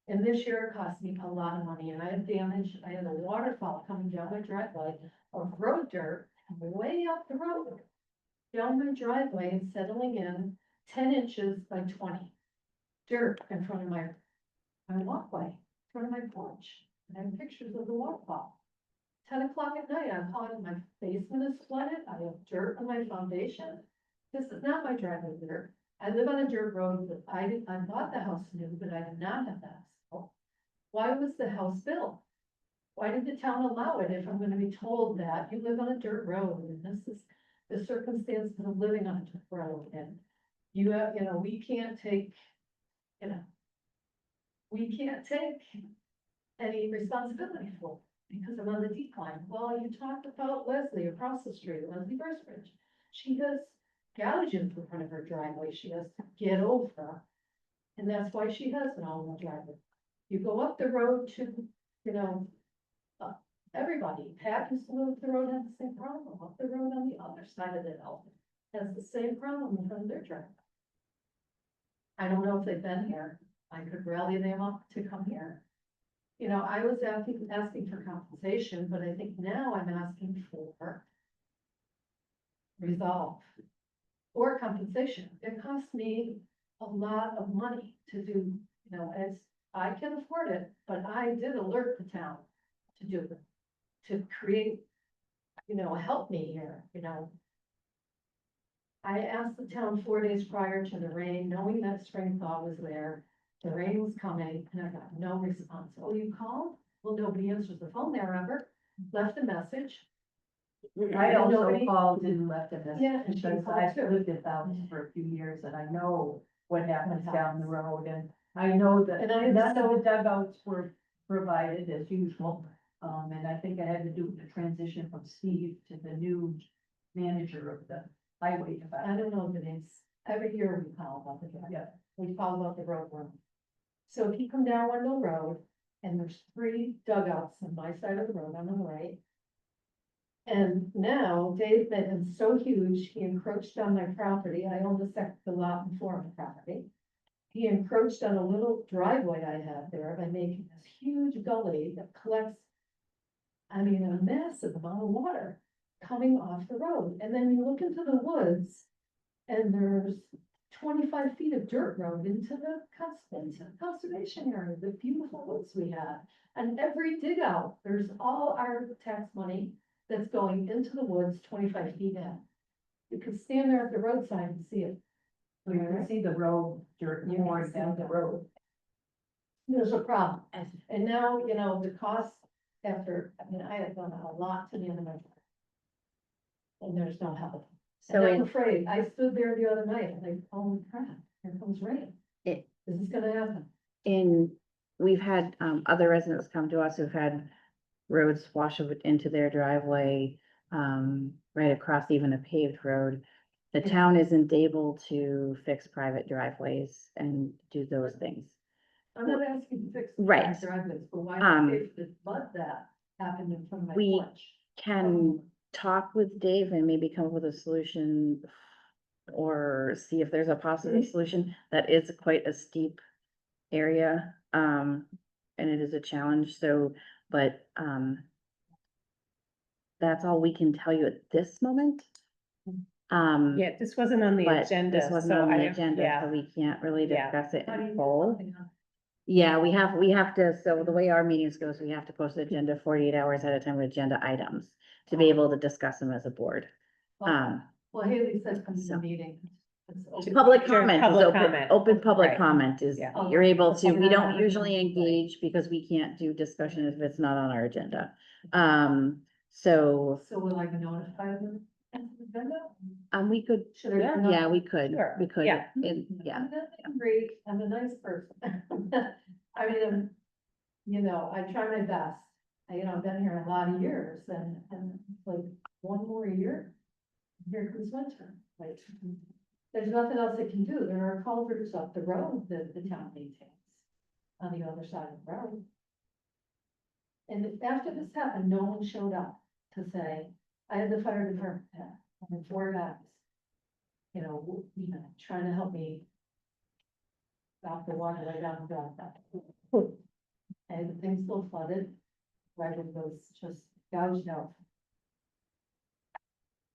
And this year it cost me a lot of money and I had damage. I had a waterfall coming down my driveway of road dirt way up the road. Down my driveway and settling in 10 inches by 20. Dirt in front of my walkway, in front of my porch. And I have pictures of the waterfall. 10 o'clock at night, I'm calling, my basement is flooded, I have dirt on my foundation. This is not my driveway dirt. I live on a dirt road, but I bought the house new, but I did not have that. So why was the house built? Why did the town allow it if I'm gonna be told that you live on a dirt road and this is the circumstances of living on a dirt road and you have, we can't take, we can't take any responsibility for it because I'm on the decline. Well, you talked about Leslie across the street, Leslie Bursbridge. She has gouges in front of her driveway. She has to get over. And that's why she has an all-wheel driveway. You go up the road to, everybody. Pat used to live up the road, has the same problem. Up the road on the other side of the hill has the same problem in front of their driveway. I don't know if they've been here. I could rally them up to come here. I was asking for compensation, but I think now I'm asking for resolve or compensation. It costs me a lot of money to do, as I can afford it, but I did alert the town to do it, to create, help me here, I asked the town 4 days prior to the rain, knowing that spring thaw was there. The rain was coming and I got no response. Oh, you called? Well, nobody answers the phone there ever, left a message. I also Nobody- called and left a Yeah, message and she because called I've too. lived in Fountain for a few years and I know what happens What down the happens. road and I know that And I none of understand- the dugouts were provided as usual. And I think I had to do the transition from Steve to the new manager of the highway I department. don't know the names, every year we call about the drive. Yeah. We call about the road run. So if you come down Wendell Road, and there's 3 dugouts on my side of the road, on the right. And now Dave made them so huge, he encroached on my property, I own the lot before my property. He encroached on a little driveway I have there by making this huge gully that collects. I mean, a massive amount of water coming off the road, and then you look into the woods. And there's 25 feet of dirt road into the conservation area, the beautiful woods we have. And every dig out, there's all our tax money that's going into the woods 25 feet in. You can stand there at the roadside and see it. So you can see the road dirt You can more see down the that. road. There's a problem. And now, the cost after, I mean, I have done a lot to the end of my life. And there's no help. So And I'm in, afraid, I stood there the other night, and like, holy crap, here comes rain. It- Is this gonna happen? we've had, other residents come to us who've had roads wash into their driveway, right across even a paved road. The Yeah. town isn't able to fix private driveways and do those things. I'm not asking to fix. the Right. driveways, but why Um, not fix the flood that happened in front of my we porch? Can talk with Dave and maybe come up with a solution or see if there's a possible solution. That is quite a steep area, and it is a challenge, so, but, that's all we can tell you at this moment. Yeah, this wasn't on the but agenda, this wasn't so on the I, agenda, so yeah, we can't really Yeah. discuss it How do you in do full. something on- Yeah, we have to, so the way our meetings goes, we have to post the agenda 48 hours at a time with agenda items to be able to discuss them as a board. Well, Haley said come to so- the meeting. It's open. Public Sure, comment is public open, comment. open public Right. comment is, Yeah. you're able to, we don't Okay. usually engage because we can't do discussion if it's not on our agenda. So, So will I be notified of the agenda? we could, Should I? bring up- yeah, we could, Sure, we could, yeah. yeah. I'm not angry, I'm a nice person. I mean, I try my best. I've been here a lot of years and like one more year. Here comes winter, like, there's nothing else I can do. There are culverts up the road that the town maintains on the other side of the road. And after this happened, no one showed up to say, I had the fire department, I had 4 guys. Trying to help me. Stop the water right down the driveway. And the thing still flooded, right, it was just gouged out.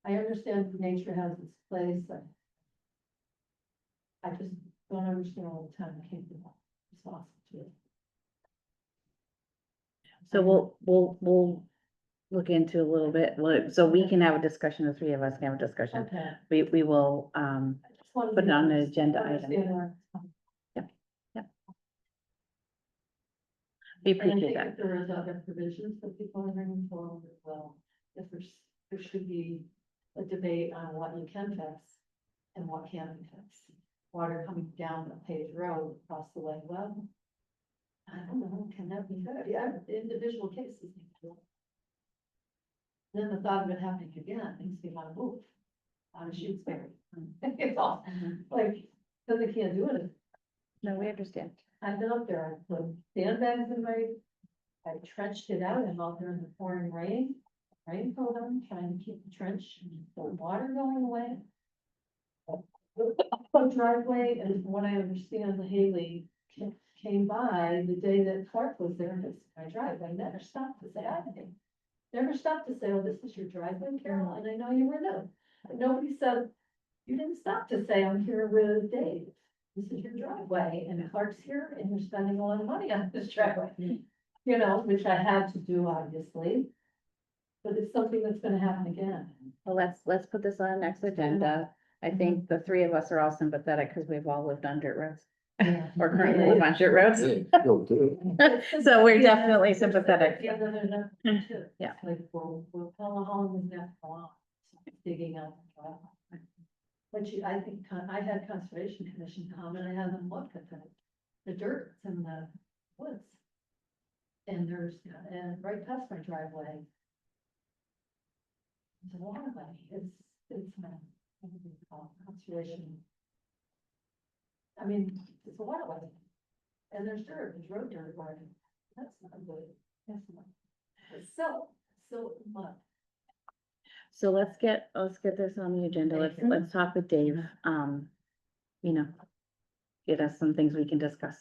I understand nature has its place, but. I just don't understand all the time, I can't be responsible to it. So we'll look into a little bit, so we can have a discussion, the 3 of us can have a discussion. Okay. We will, I just wanted Put it to on an agenda understand item. where- we And I appreciate think that. if there is other provisions that people are bringing forward as well, if there should be a debate on what you can fix and what can't be fixed. Water coming down a paved road across the lake, well, I don't know, can that be fixed? Yeah, individual cases. Then the thought of it happening again makes me want to move out of Shutesbury. It's all, like, because they can't do it. No, we understand. I've been up there, I put sandbags in I trenched it out, I'm out there in the pouring raincoat on, trying to keep the trench, the water going away. The driveway, and from what I understand, the Haley came by the day that Clark was there, and it's my driveway, never stopped to say anything. Never stopped to say, oh, this is your driveway, Carol, and I know you were new. But nobody said, you didn't stop to say, I'm here with Dave. This is your driveway, and Clark's here, and you're spending a lot of money on this driveway. Which I had to do, obviously. But it's something that's gonna happen again. Well, let's put this on the next agenda. I think the 3 of us are all sympathetic because we've all lived on dirt roads. or currently live on dirt roads. Will do. So we're definitely sympathetic. Yeah, no, no, no, too. Yeah. It's like, we'll tell the home is not go on, digging out. the driveway. But I think, I had Conservation Commission come and I had them look at the dirt in the woods. And and right past my driveway. It's a waterway, it's conservation. I mean, it's a waterway. And there's dirt, there's road dirt, or that's not good, that's not. It's so mud. So let's get this on the agenda. Let's talk with Dave. You know, get us some things we can discuss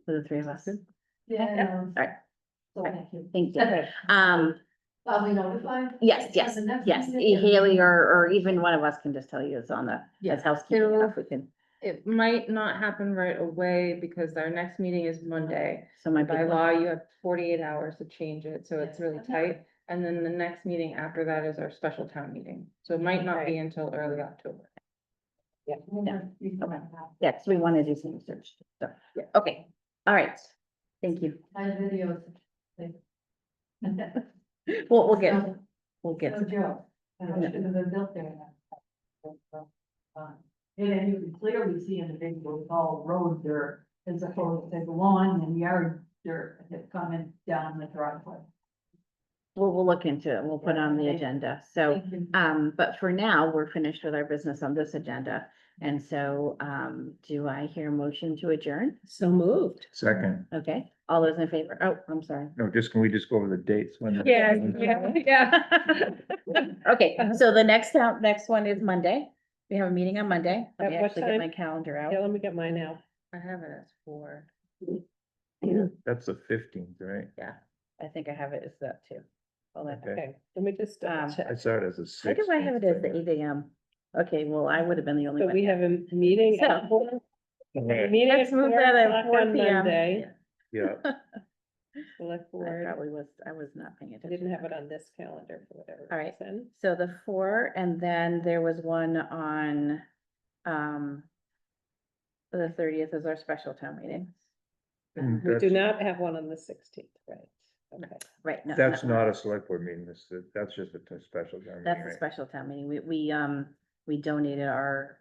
for the three of us. Yeah. All right. So thank you. Thank you. Okay. Are we notified? Yes, yes, The next yes. meeting? Haley or even one of us can just tell you it's on the, Yeah. as housekeeping So- stuff. We can, It might not happen right away because our next meeting is Monday. so my By law, you have 48 hours to change it, so it's really Okay. tight. And then the next meeting after that is our special town meeting. So it might not be until early October. Yeah, because we want to do some research. So, okay, all right. Thank you. I have videos. We'll get, No joke. It was built there. And you can clearly see in the big, what we call road dirt, as opposed to the lawn and yard dirt that's coming down the driveway. we'll look into it. We'll put on the Yeah. agenda. So, Thank you. but for now, we're finished with our business on this agenda. And so, do I hear a motion to adjourn? So moved. Second, Okay, all those in favor? Oh, I'm sorry. no, can we just go over the dates when? Yeah. Okay, so the next one is Monday. We have a meeting on Monday. Let me At what actually get my time? calendar Yeah, out. let me get mine out. I have it as 4. That's the 15th, right? I think I have it as that too. Hold on. Okay. Okay, let me just double Um, check. I saw it as a 6. Why do I have it as the 8 a.m.? Okay, well, I would have been the only So one. we have a meeting So- at 4. Okay, Meeting Let's at move 4 that at o'clock 4 on p.m. Monday. yeah, Select I board. probably was, I was not paying I attention. didn't have it on this calendar for whatever All right. reason. So the 4, and then there was one on, the 30th is our special town meeting. and We do that's, not have one on the 16th, right? Okay. Right. no, that's no, not a select board meeting, that's just a special town That's meeting, a right? special town meeting. We donated our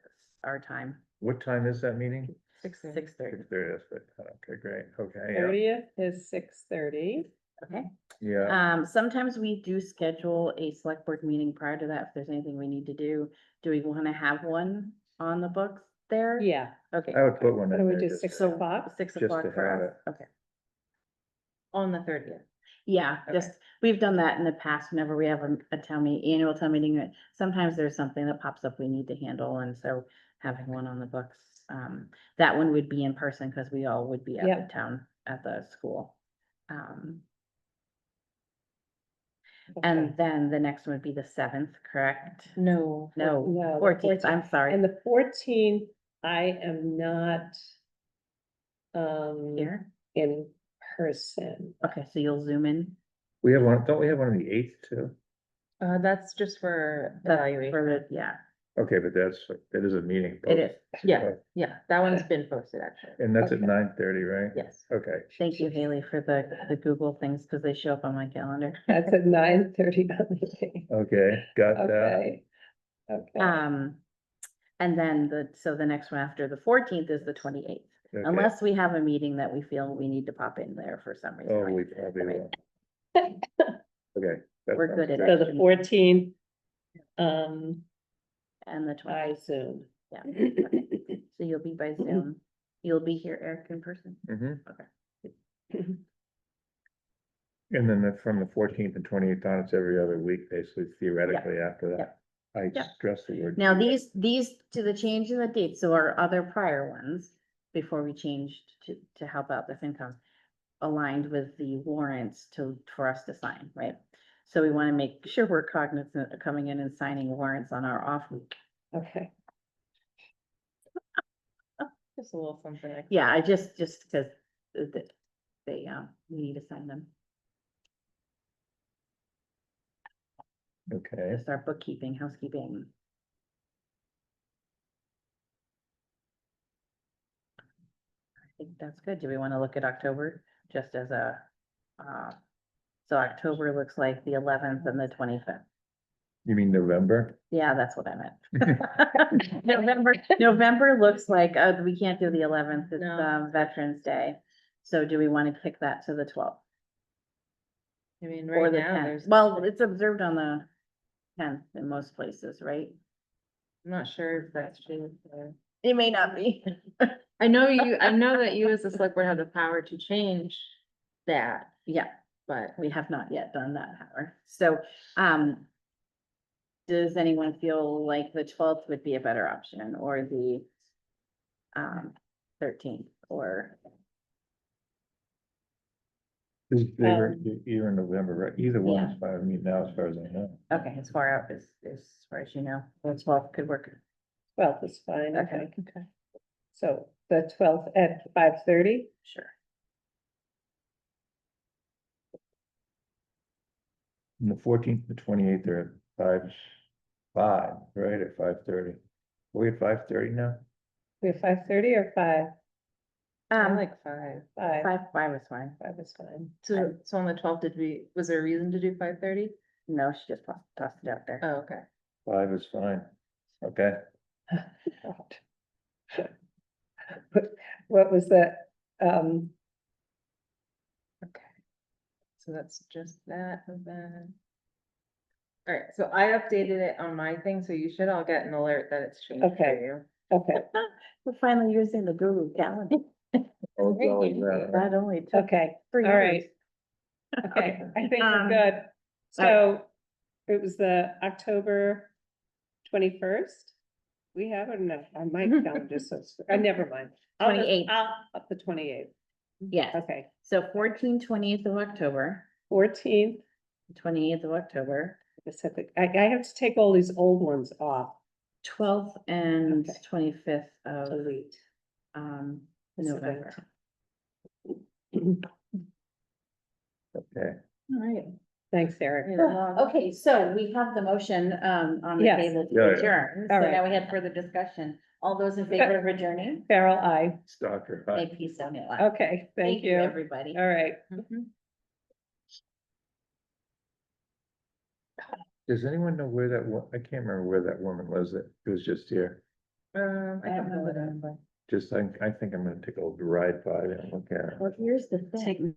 time, What time is that meeting? 6:30. 6:30, that's right. Okay, great, okay, yeah, 30th is 6:30. Okay. yeah, Sometimes we do schedule a select board meeting prior to that, if there's anything we need to do. Do we want to have one on the books there? Yeah. Okay, I would put one Why in don't we there. do just- 6 so o'clock? 6 Just o'clock to for have us. Okay. On the 30th. Yeah, Okay. just, we've done that in the past, whenever we have a town meeting, annual town meeting, sometimes there's something that pops up we need to handle, and so having one on the books. That one would be in person, because we all would be at Yep. the town, at the school. Um, Okay. and then the next one would be the 7th, correct? No. No, No, the 14th, 14th. I'm sorry. And the 14th, I am not Here, in person. okay, so you'll zoom in. We have one, don't we have one on the 8th too? That's just for That's evaluation. for the- Yeah, Okay, but that is a meeting. it is. Yeah, yeah, that one's been posted actually. And that's at Okay. 9:30, right? Yes. Okay, Thank you, Haley, for the Google things, because they show up on my calendar. That's at 9:30 on the day. okay, got that. Okay. Okay. And then the next one after the 14th is the 28th. Okay. Unless we have a meeting that we feel we need to pop in there for some reason. Oh, right? we probably Right. will. Okay. that We're sounds good at good. So the 14th, And the I 20th, Zoom. yeah. Okay. So you'll be by Zoom. You'll be here, Eric, in person? Mhm. Okay. And then from the 14th and 28th on, it's every other week, basically theoretically after that. I Yep. stress the word. Now, these to the change in the date, so our other prior ones, before we changed to help out the FinCom, aligned with the warrants for us to sign, right? So we want to make sure we're cognizant of coming in and signing warrants on our off week. Okay. Just a little something. extra. Yeah, I just because we need to sign them. Okay, Just our bookkeeping, housekeeping. think that's good. Do we want to look at October just as a, so October looks like the 11th and the 25th. You mean November? Yeah, that's what I meant. November looks like, we can't do the 11th, it's, No. Veterans Day. So do we want to kick that to the 12th? I mean, Or right the now, 10th? there's. Well, it's observed on the 10th in most places, right? I'm not sure if that's true. It may not be. I know that you as the select board have the power to change that, Yeah, but we have not yet done that, however. So, does anyone feel like the 12th would be a better option or the 13th or? You're in November, right? Either one is fine with me now, as far as I know. Okay, as far out as far as you know, the 12th could work. 12th is fine, Okay. okay. So the 12th at 5:30? Sure. And the 14th, the 28th, they're at 5, right, at 5:30. We at 5:30 now? We have 5:30 or 5? I like 5. 5, 5 is fine. 5 is fine. So on the 12th, was there a reason to do 5:30? No, she just tossed it out there. Oh, okay. 5 is fine. Okay, What was that? Okay. So that's just that, and then. All right, so I updated it on my thing, so you should all get an alert that it's changed for Okay. you. Okay, We're finally using the Google Calendar. Oh, golly, yeah. That only took okay, all 3 right. years. Okay, I think we're Um, good. So it was the October 21st? We have it, no, I might calendar, so, never mind. 28th. Up the 28th, Yes, okay. so 14th, 20th of October, 14th, 28th of October, Pacific, I have to take all these old ones off. 12th and Okay. 25th of Delete. November. Okay. All right. Thanks, Eric. Okay, so we have the motion on the Yes. table Yeah, to yeah. adjourn. So All right. now we have further discussion. All those in favor of adjourning? Farrell, I. Stalker, hi. AP Sonia. Okay, thank you. Everybody. All right. Does anyone know where I can't remember where that woman was that was just here. I I don't don't know know that. that. Just, I think I'm gonna take a ride by there and look at it. Well, here's the thing.